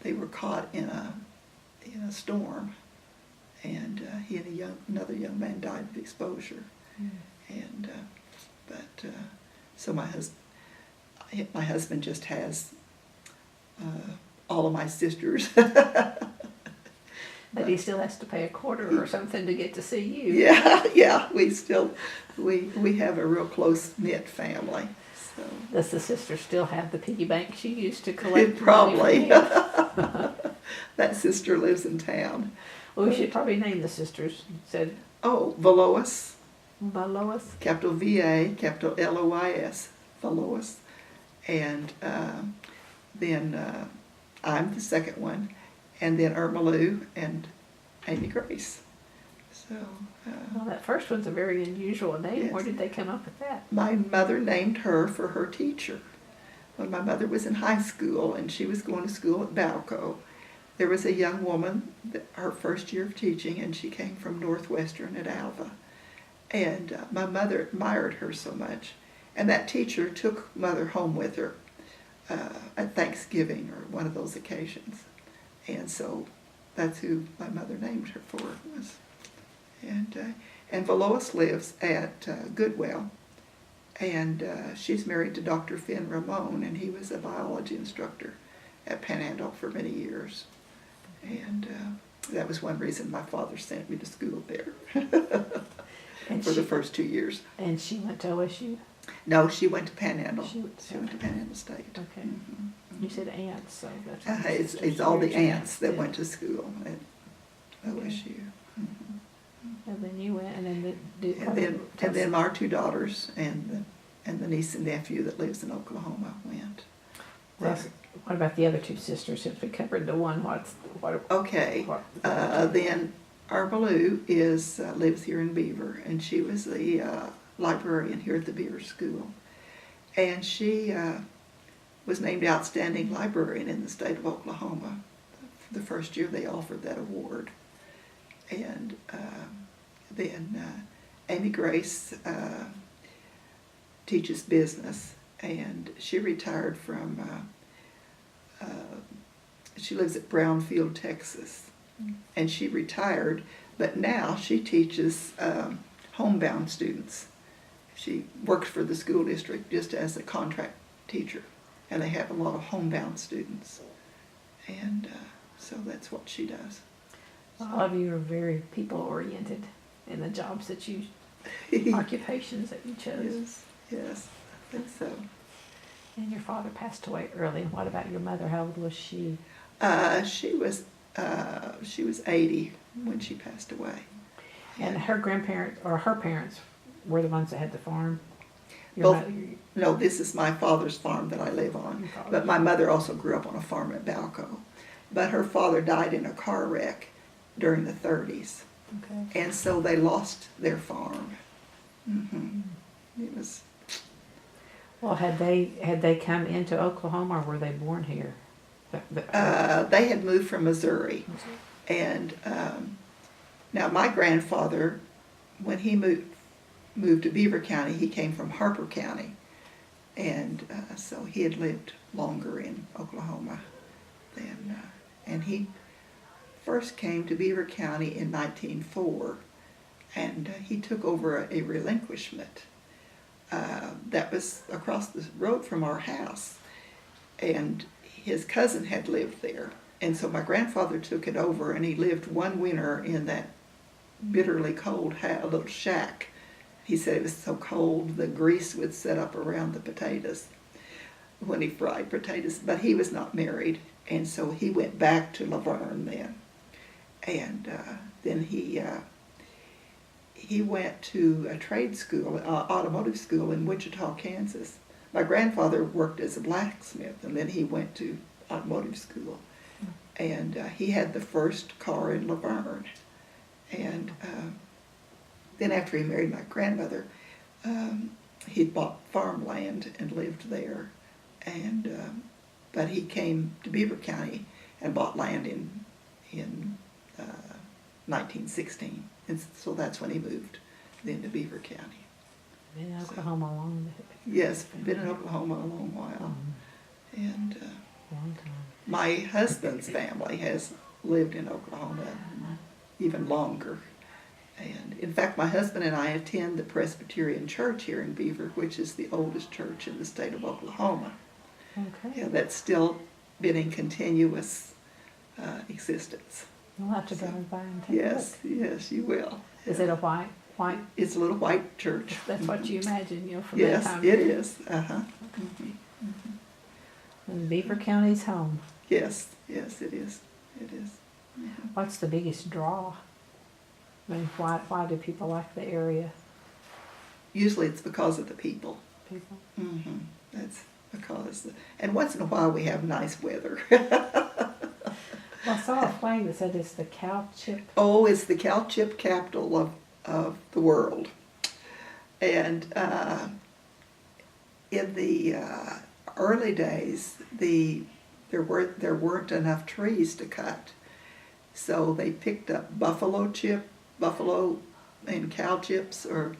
they were caught in a storm, and he and another young man died of exposure. And so my husband just has all of my sisters. But he still has to pay a quarter or something to get to see you. Yeah, we have a real close-knit family. So Does the sister still have the piggy bank she used to collect? probably. money from you? That sister lives in town. Well, we should probably name the sisters. Said Oh, Valois, Lois. capital V-A, capital L-O-I-S, Valois. And then I'm the second one, and then Irma Lou and Amy Grace. So Well, that first one's a very unusual name. Yes. Where did they come up with that? my mother named her for her teacher. When my mother was in high school and she was going to school at Balco, there was a young woman, her first year of teaching, and she came from Northwestern at Alva. And my mother admired her so much. And that teacher took Mother home with her at Thanksgiving or one of those occasions. And so that's who my mother named her for. And Valois lives at Goodwell. And she's married to Dr. Finn Ramon, and he was a biology instructor at Panhandle for many years. And that was one reason my father sent me to school there And for the first 2 years. And she went to OSU? No, she went to Panhandle. She went to Panhandle State. Okay. You said aunts, so that's It's all the aunts that went to school at OSU. And then you went, and then And then our 2 daughters and the niece and nephew that lives in Oklahoma went. What about the other 2 sisters? Since we covered the one, Okay. Then Irma Lou lives here in Beaver, and she was the librarian here at the Beaver School. And she was named Outstanding Librarian in the state of Oklahoma the first year they offered that award. And then Amy Grace teaches business, and she retired from, she lives at Brownfield, Texas, and she retired, but now she teaches homebound students. She works for the school district just as a contract teacher, and they have a lot of homebound students, and so that's what she does. All of you are very people-oriented in the jobs that you, occupations that you chose. Yes, I think so. And your father passed away early. What about your mother? How old was she? She was 80 when she passed away. And her grandparents, or her parents, were the ones that had the farm? Both- No, this is my father's farm that I live on. Your father's. But my mother also grew up on a farm at Balco. But her father died in a car wreck during the 30s. Okay. And so they lost their farm. It was, Well, had they come into Oklahoma, or were they born here? they had moved from Missouri. And now my grandfather, when he moved to Beaver County, he came from Harper County. And so he had lived longer in Oklahoma than, and he first came to Beaver County in 1904, and he took over a relinquishment that was across the road from our house, and his cousin had lived there, and so my grandfather took it over, and he lived one winter in that bitterly cold little shack. He said it was so cold the grease would set up around the potatoes when he fried potatoes, but he was not married, and so he went back to Laverne then. And then he went to a trade school, automotive school in Wichita, Kansas. My grandfather worked as a blacksmith, and then he went to automotive school. And he had the first car in Laverne. And then after he married my grandmother, he'd bought farmland and lived there. And but he came to Beaver County and bought land in 1916, and so that's when he moved then to Beaver County. Been in Oklahoma a long, Yes, been in Oklahoma a long while. And long time. my husband's family has lived in Oklahoma even longer. And in fact, my husband and I attend the Presbyterian Church here in Beaver, which is the oldest church in the state of Oklahoma. Okay. And that's still been in continuous existence. We'll have to go by and take Yes, a look. yes, you will. Is it a white? It's a little white church. That's what you imagine, from Yes, that time. it is. And Beaver County's home. Yes, yes, it is. It is. What's the biggest draw? I mean, why do people like the area? Usually it's because of the people. People. That's because, and once in a while we have nice weather. Well, I saw a flag that said it's the cow chip. Oh, it's the cow chip capital of the world. And in the early days, there weren't enough trees to cut, so they picked up buffalo and cow chips or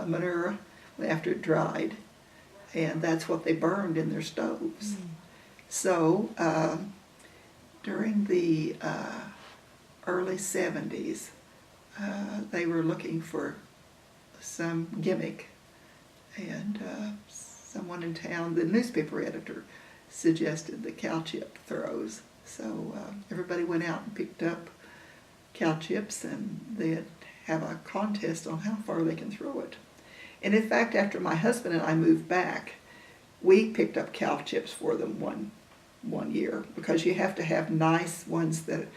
manure after it dried, and that's what they burned in their stoves. So during the early 70s, they were looking for some gimmick, and someone in town, the newspaper editor, suggested the cow chip throws. So everybody went out and picked up cow chips, and they'd have a contest on how far they can throw it. And in fact, after my husband and I moved back, we picked up cow chips for them one year, because you have to have nice ones, that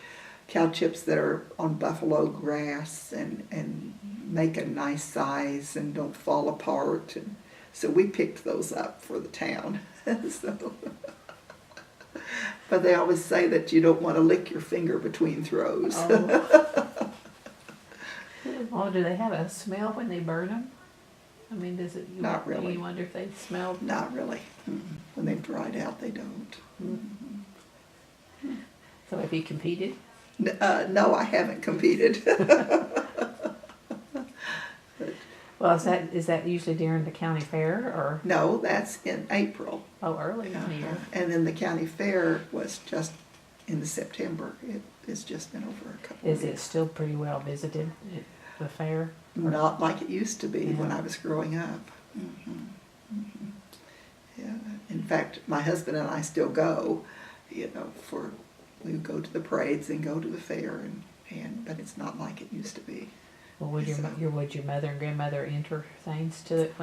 cow chips that are on buffalo grass and make a nice size and don't fall apart. And so we picked those up for the town. So, but they always say that you don't want to lick your finger between throws. Oh. Oh, do they have a smell when they burn them? I mean, does it? Not really. You wonder if they smell? Not really. When they've dried out, they don't. So have you competed? No, I haven't competed. Well, is that usually during the county fair or, No, that's in April. oh, early in the year? And then the county fair was just in the September. It's just been over a couple of Is it weeks. still pretty well visited, the fair? Not like it used to be when Yeah. I was growing up. Yeah. In fact, my husband and I still go, we go to the parades and go to the fair, but it's not like it used to be. Well, would your mother and grandmother enter things to it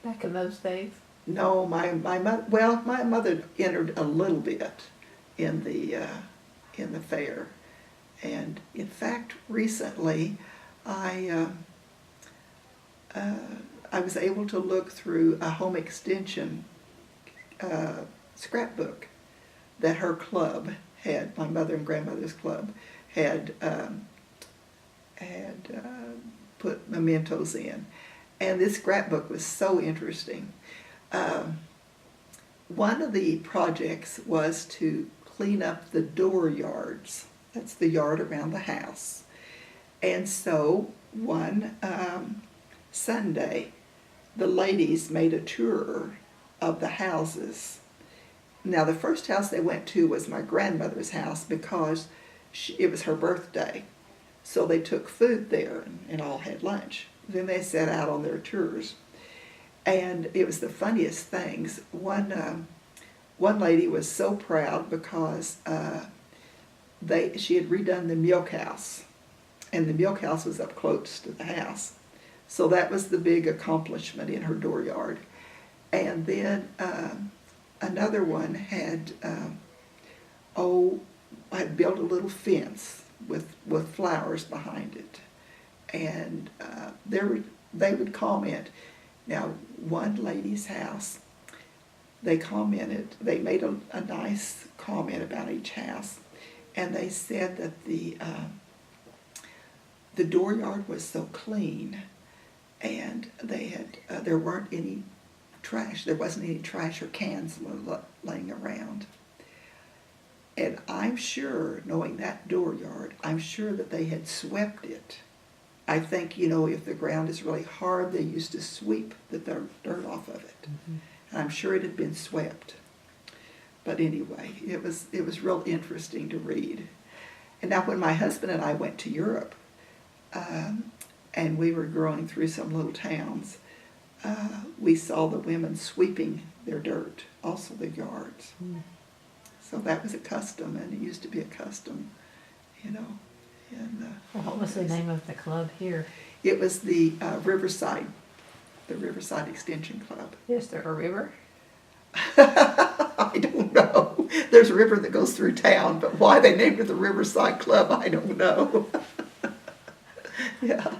back in those days? No, my mother entered a little bit in the fair, and in fact, recently, I was able to look through a home extension scrapbook that her club had, my mother and grandmother's club had put mementos in, and this scrapbook was so interesting. One of the projects was to clean up the door yards. That's the yard around the house. And so one Sunday, the ladies made a tour of the houses. Now, the first house they went to was my grandmother's house because it was her birthday. So they took food there and all had lunch. Then they set out on their tours. And it was the funniest things. One lady was so proud because she had redone the milk house, and the milk house was up close to the house. So that was the big accomplishment in her dooryard. And then another one had built a little fence with flowers behind it, and they would comment. Now, one lady's house, they made a nice comment about each house, and they said that the dooryard was so clean, and there weren't any trash. There wasn't any trash or cans laying around. And I'm sure, knowing that dooryard, I'm sure that they had swept it. I think, if the ground is really hard, they used to sweep the dirt off of it. Mm-hmm. And I'm sure it had been swept. But anyway, it was real interesting to read. And now when my husband and I went to Europe, and we were going through some little towns, we saw the women sweeping their dirt, also the yards. Mm. So that was a custom, and it used to be a custom, Well, what was the name of the club here? It was the Riverside Extension Club. Is there a river? I don't know. There's a river that goes through town, but why they named it the Riverside Club, I don't know. Yeah.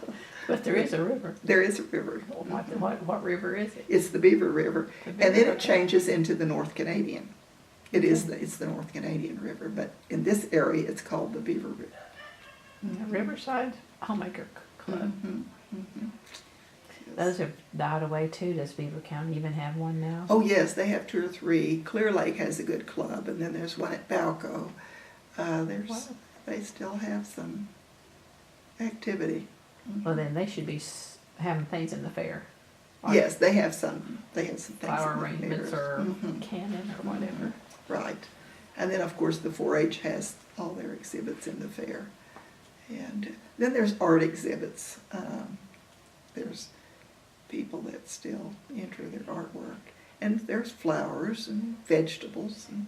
But there is a river. There is a river. Well, what river is it? It's the Beaver River, The and Beaver then River. it changes into the North Canadian. It's the North Canadian River, but in this area it's called the Beaver River. The Riverside Homemaker Club. Mhm, mhm. Those have died away too. Does Beaver County even have one now? Oh yes, they have 2 or 3. Clear Lake has a good club, and then there's one at Balco. Wow. They still have some activity. Well, then they should be having things in the fair. Like Yes, they have some. They have some things. flower in the arrangements fairs. or Mhm. cannon or whatever. Right, and then of course the 4-H has all their exhibits in the fair, and then there's art exhibits. There's people that still enter their artwork, and there's flowers and vegetables and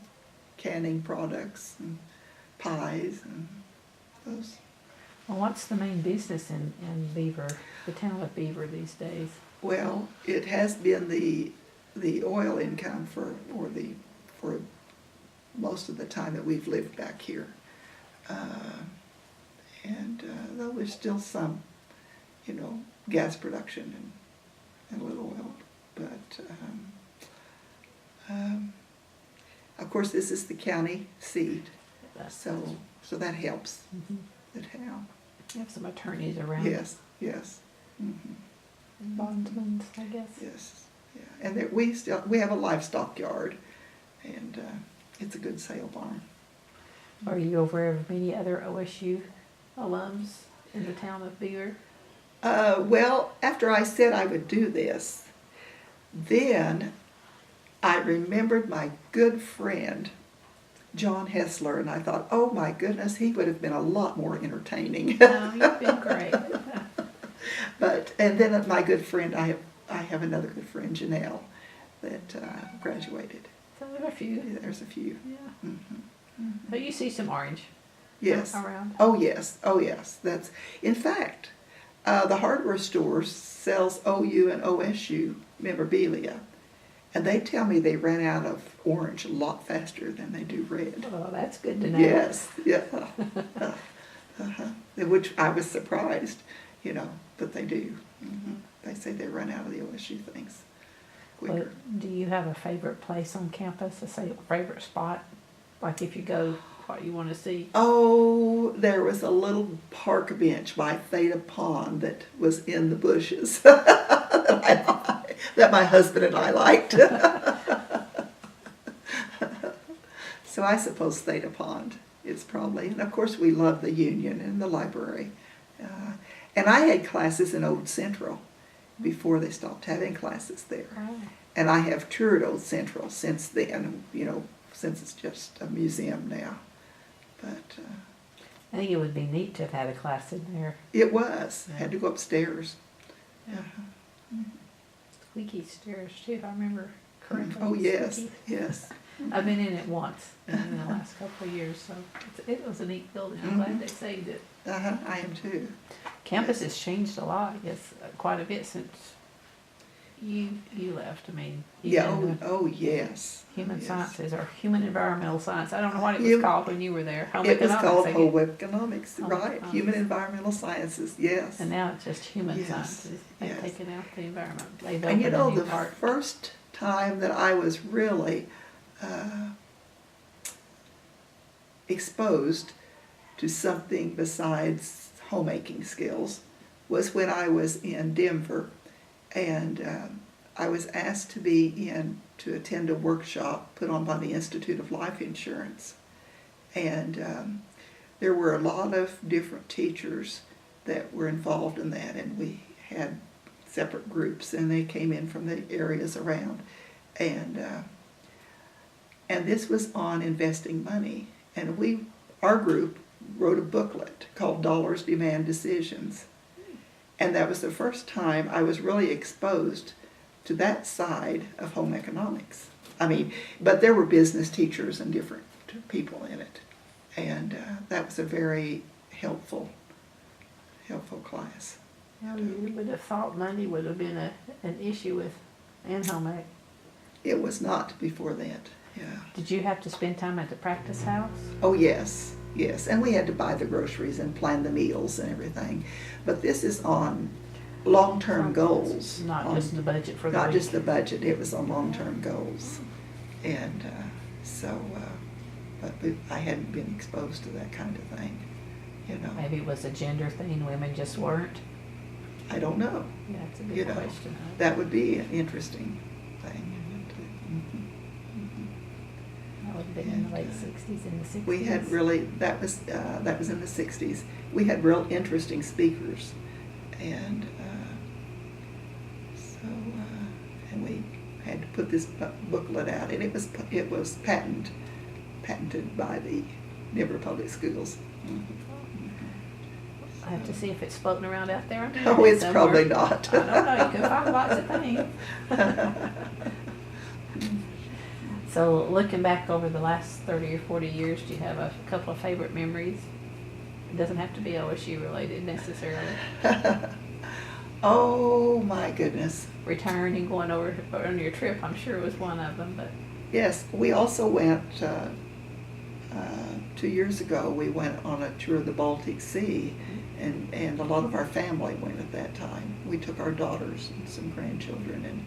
canning products and pies and those. Well, what's the main business in Beaver, the town of Beaver these days? Well, it has been the oil income for most of the time that we've lived back here, and though there's still some, gas production and a little oil, but of course this is the county seat, so that helps. Mhm. The town. You have some attorneys around. Yes, yes. Mm-hmm. Bondsmen, I guess. Yes, yeah, and we have a livestock yard, and it's a good sale barn. Are you aware of any other OSU alums in the town of Beaver? Well, after I said I would do this, then I remembered my good friend, John Hessler, and I thought, oh my goodness, he would have been a lot more entertaining. No, you've been great. And then my good friend, I have another good friend, Janelle, that graduated. So there are a few. There's a few. Yeah. Mm-hmm. So you see some orange Yes. around. Oh yes. Oh yes. That's in fact, the hardware store sells OU and OSU memorabilia, and they tell me they ran out of orange a lot faster than they do red. Oh, that's good to know. Yes. Yeah. Which I was surprised, but they do. Mm-hmm. They say they run out of the OSU things quicker. Well, do you have a favorite place on campus? A favorite spot? Like if you go, what you want to see? Oh, there was a little park bench by Theta Pond that was in the bushes that my husband and I liked. So I suppose Theta Pond is probably, and of course we love the Union and the library. And I had classes in Old Central before they stopped having classes there. Oh. And I have toured Old Central since then, since it's just a museum now. But I think it would be neat to have had a class in there. it was. Yeah. Had to go upstairs. Squeaky stairs too, if I remember correctly. Oh, yes, Squeaky. yes. I've been in it once in the last couple of years, so it was a neat building. I'm glad they saved it. I am too. Campus has changed a lot, I guess, quite a bit since you left. I mean, Yeah, even the oh yes. human Yes. sciences or human environmental science. I don't know what it was You- called when you were there. Home It was economics, called I guess. Whole Economics, Home right? economics. Human Environmental Sciences, yes. And now it's just human Yes, sciences. They've yes. taken out the environment. They've And opened a new the part. first time that I was really exposed to something besides homemaking skills was when I was in Denver, and I was asked to attend a workshop put on by the Institute of Life Insurance, and there were a lot of different teachers that were involved in that, and we had separate groups, and they came in from the areas around, and this was on investing money. And our group wrote a booklet called Dollars Demand Decisions. And that was the first time I was really exposed to that side of home economics. I mean, but there were business teachers and different people in it. And that was a very helpful class. Yeah, you would have thought money would have been an issue with in home ec. It was not before that, yeah. Did you have to spend time at the practice house? Oh, yes, yes. And we had to buy the groceries and plan the meals and everything. But this is on long-term goals. Not just the budget for the Not week. just the budget, it was on long-term goals. And but I hadn't been exposed to that kind of thing, Maybe it was a gender thing, women just weren't. I don't know. Yeah, it's a big question. Huh? That would be an interesting thing. That would have been in the late 60s and the 60s. We had that was in the 60s. We had real interesting speakers, and and we had to put this booklet out, and it was patented by the Denver Public Schools. I have to see if it's floating around out there. Oh, it's somewhere. probably not. I don't know. You can find lots of things. So, looking back over the last 30 or 40 years, do you have a couple of favorite memories? It doesn't have to be OSU related necessarily. Oh my goodness. Returning, going over on your trip, I'm sure was one of them. But Yes, we also went 2 years ago. We went on a tour of the Baltic Sea, and a lot of our family went at that time. We took our daughters and some grandchildren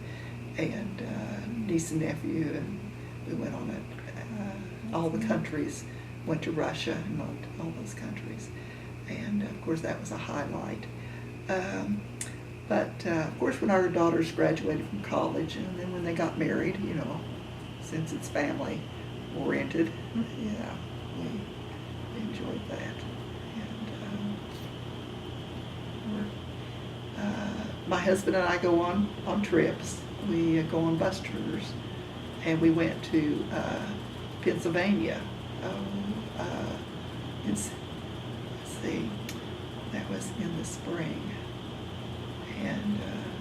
and niece and nephew, and we went on all the countries. Went to Russia and all those countries, and of course that was a highlight. But of course, when our daughters graduated from college, and then when they got married, since it's family oriented, yeah, we enjoyed that. And my husband and I go on trips. We go on bus tours, and we went to Pennsylvania. Let's see, that was in the spring, and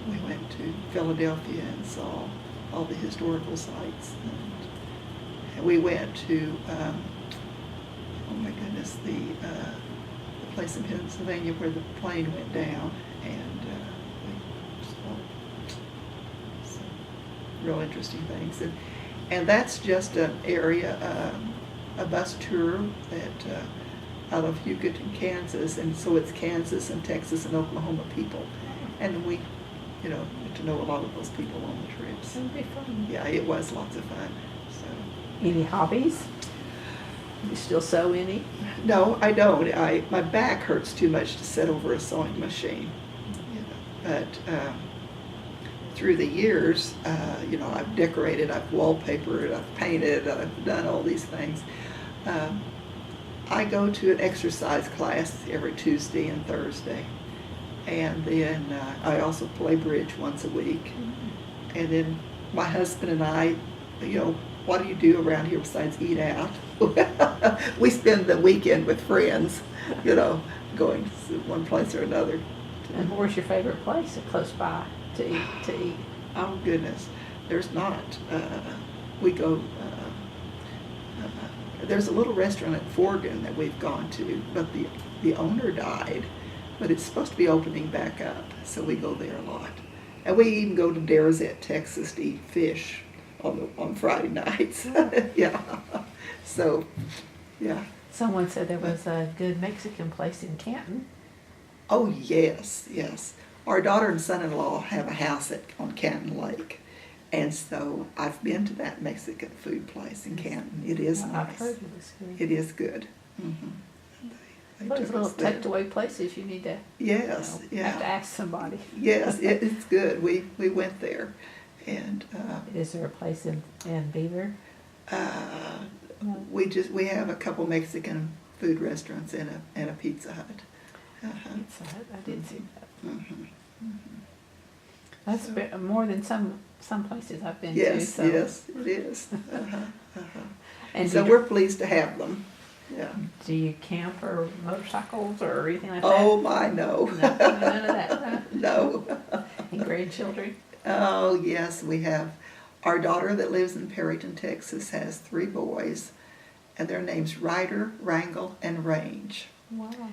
we went to Philadelphia and saw all the historical sites, and we went to oh my goodness, the place in Pennsylvania where the plane went down, and we saw some real interesting things, and that's just an area, a bus tour that out of Hugoton, Kansas, and so it's Kansas and Texas and Oklahoma people, and we, get to know a lot of those people on the trips. That would be fun. Yeah, it was lots of fun. So. Any hobbies? You still sew any? No, I don't. My back hurts too much to sit over a sewing machine. But through the years, I've decorated, I've wallpapered, I've painted, I've done all these things. I go to an exercise class every Tuesday and Thursday. And then I also play bridge once a week. And then my husband and I, what do you do around here besides eat out? We spend the weekend with friends, going to one place or another. And where's your favorite place close by to eat? Oh goodness, there's not. We go. There's a little restaurant at Forgan that we've gone to, but the owner died. But it's supposed to be opening back up, so we go there a lot. And we even go to Derzett, Texas, to eat fish on Friday nights. Yeah. So, yeah. Someone said there was a good Mexican place in Canton. Oh yes, yes. Our daughter and son-in-law have a house on Canton Lake, and so I've been to that Mexican food place in Canton. It is I've nice. heard it was good. It is good. Mm-hmm. Those little tucked away places you need to yes, yeah. have to ask somebody. Yes, it's good. We went there, and Is there a place in Beaver? we have a couple Mexican food restaurants and a Pizza Hut. Pizza Hut, I did see that. Mm-hmm. That's more than some places I've been to. Yes, So. yes, it is. And So we're pleased to have them. Yeah. do you camp or motorcycles or anything like Oh my, no. that? No, none of that. Huh? No. And grandchildren? Oh yes, we have. Our daughter that lives in Perryton, Texas, has 3 boys, and their names Ryder, Wrangle, and Range. Wow.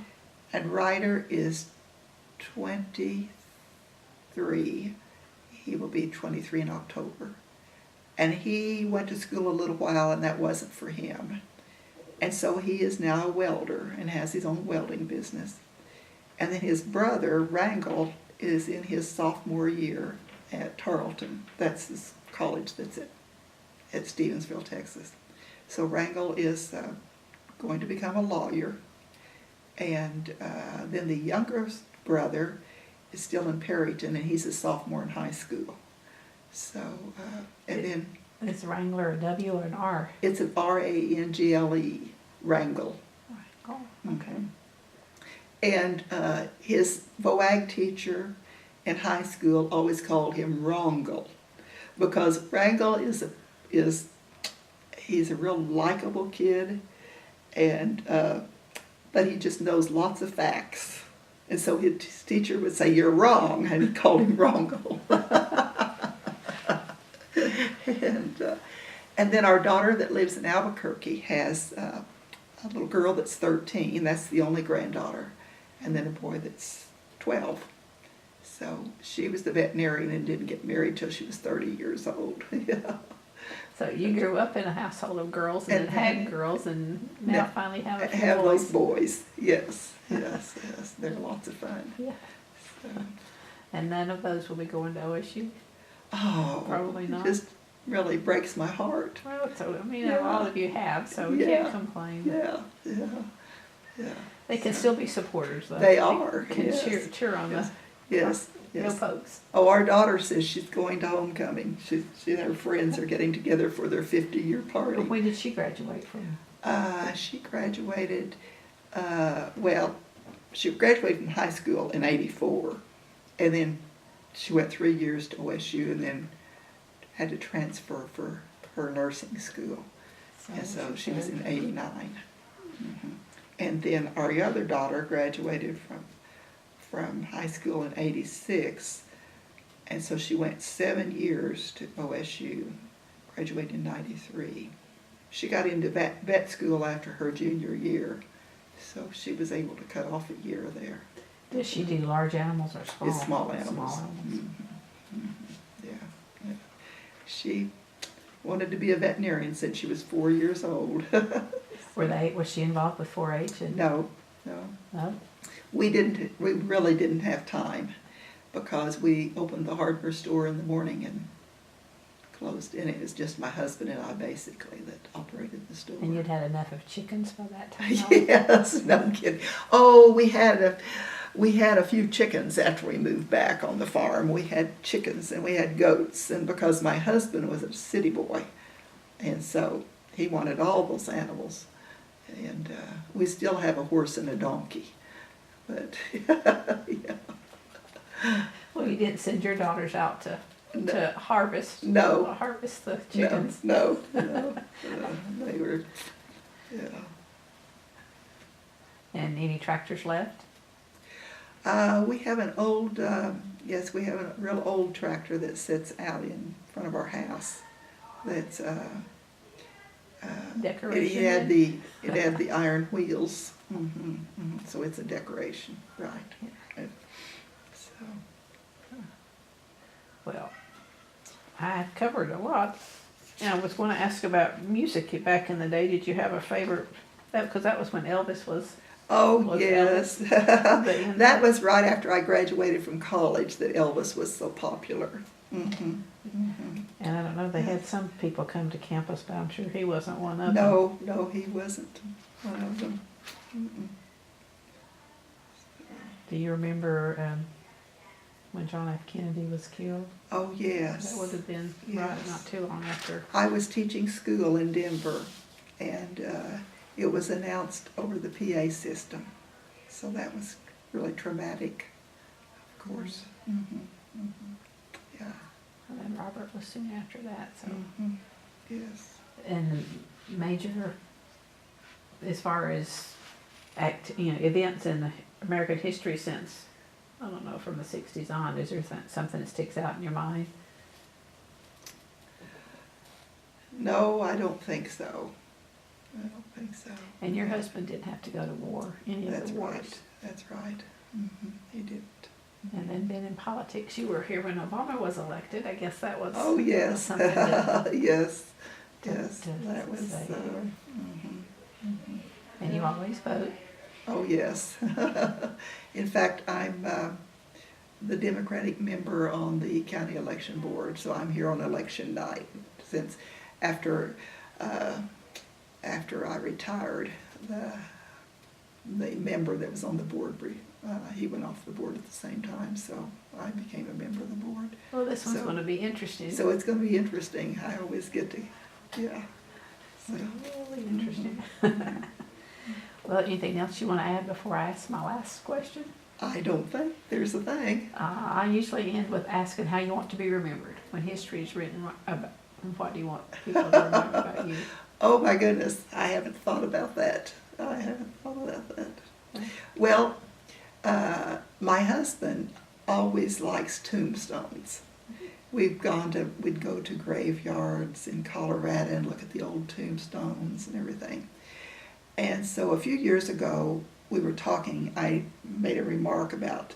And Ryder is 23. He will be 23 in October. And he went to school a little while, and that wasn't for him. And so he is now a welder and has his own welding business. And then his brother, Wrangle, is in his sophomore year at Tarleton. That's his college that's at Stevensville, Texas. So Wrangle is going to become a lawyer. And then the youngest brother is still in Perryton, and he's a sophomore in high school. So, and then... Is Wrangler a W or an R? It's an R-A-N-G-L-E, Wrangle. Oh, Okay. And his VOAG teacher in high school always called him Wrangle, because Wrangle he's a real likable kid, and but he just knows lots of facts, and so his teacher would say, "You're wrong," and he called him Wrangle. And then our daughter that lives in Albuquerque has a little girl that's 13. That's the only granddaughter. And then a boy that's 12. So she was the veterinarian and didn't get married till she was 30 years old. Yeah. So you grew up in a household of girls and had girls, and now finally have a few have boys. those boys. Yes, yes, yes. They're lots of fun. Yeah. So, And none of those will be going to OSU? oh, Probably not. It just really breaks my heart. Well, so, I mean, Yeah. all of you have, so you Yeah. can't complain. Yeah, yeah, yeah. They can still be supporters, though. They are, Can yes. cheer on Yes, the yes, no yes. pokes. Oh, our daughter says she's going to homecoming. She and her friends are getting together for their 50-year party. When did she graduate from? She graduated Well, she graduated from high school in '84, and then she went 3 years to OSU, and then had to transfer for her nursing school. And so she was in '89. And then our other daughter graduated from high school in '86, and so she went 7 years to OSU, graduated in '93. She got into vet school after her junior year, so she was able to cut off a year there. Does she do large animals or small? It's small animals. Small animals. Yeah. She wanted to be a veterinarian since she was 4 years old. Was she involved with 4-H? No. No? We really didn't have time because we opened the hardware store in the morning and closed, and it was just my husband and I basically that operated the store. And you'd had enough of chickens by that time? Yes, no kidding. Oh, we had a few chickens after we moved back on the farm. We had chickens and we had goats, and because my husband was a city boy, and so he wanted all those animals. And we still have a horse and a donkey, but yeah. Well, you didn't send your daughters out to harvest. No. Harvest the chickens. No. They were, yeah. And any tractors left? We have an old, yes, we have a real old tractor that sits out in front of our house. That's Decoration. It had the iron wheels. So it's a decoration, right? Yeah. So. Well, I've covered a lot. And I was going to ask about music back in the day. Did you have a favorite? Because that was when Elvis was. Oh, yes. That was right after I graduated from college that Elvis was so popular. And I don't know, they had some people come to campus, but I'm sure he wasn't one of them. No, he wasn't one of them. Do you remember when John F. Kennedy was killed? Oh, yes. That would have been right not too long after. I was teaching school in Denver, and it was announced over the PA system. So that was really traumatic, of course. Yeah. And then Robert was soon after that. So. Yes. And major, as far as events in the American history since, I don't know, from the 60s on, is there something that sticks out in your mind? No, I don't think so. I don't think so. And your husband didn't have to go to war, any of the wars. Right. That's right. He didn't. And then been in politics. You were here when Obama was elected. I guess that was. Oh, yes. Something to, yes. to That was. say. And you always vote. Oh, yes. In fact, I'm the Democratic member on the county election board, so I'm here on election night. Since after I retired, the member that was on the board, he went off the board at the same time, so I became a member of the board. Well, this one's going to be interesting. So it's going to be interesting. I always get to, yeah. So. Really interesting. Well, anything else you want to add before I ask my last question? I don't think there's a thing. I usually end with asking how you want to be remembered when history is written about. What do you want people to remember about you? Oh my goodness, I haven't thought about that. Well, my husband always likes tombstones. We'd go to graveyards in Colorado and look at the old tombstones and everything. And so a few years ago, we were talking, I made a remark about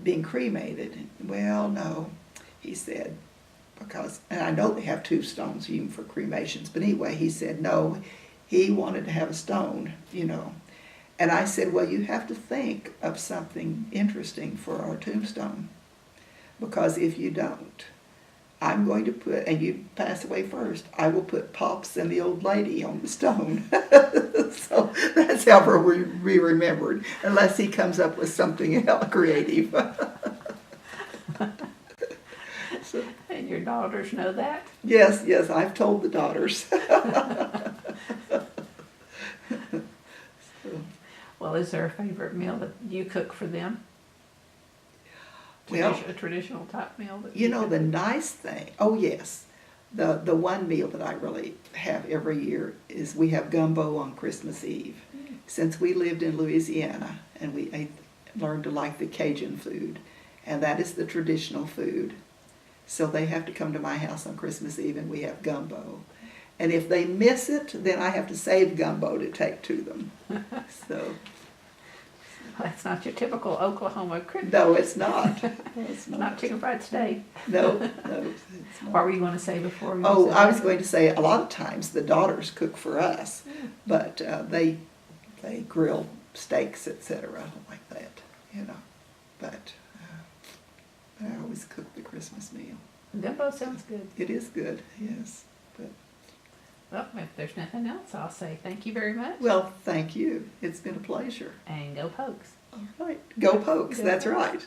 being cremated. Well, no, he said, because, and I know they have tombstones even for cremations, but anyway, he said no, he wanted to have a stone, And I said, well, you have to think of something interesting for our tombstone, because if you don't, I'm going to put, and you pass away first, I will put Pops and the old lady on the stone. So that's how we'll be remembered, unless he comes up with something else creative. So, And your daughters know that? yes, I've told the daughters. Well, is there a favorite meal that you cook for them? Well, A traditional type meal that you know, cook? the nice thing, oh yes, the one meal that I really have every year is we have gumbo on Christmas Eve. Since we lived in Louisiana and learned to like the Cajun food, and that is the traditional food. So they have to come to my house on Christmas Eve and we have gumbo. And if they miss it, then I have to save gumbo to take to them. So, That's not your typical Oklahoma Christmas. no, it's not. No, it's Not chicken fried steak. No, it's not. What were you going to say before you Oh, said I was that? going to say a lot of times the daughters cook for us, but they grill steaks, etc., like that, you know. But I always cook the Christmas meal. Gumbo sounds good. It is good, yes. But Well, if there's nothing else, I'll say thank you very much. well, thank you. It's been a pleasure. And go Pokes. All right, go Pokes. Go That's Pokes. right.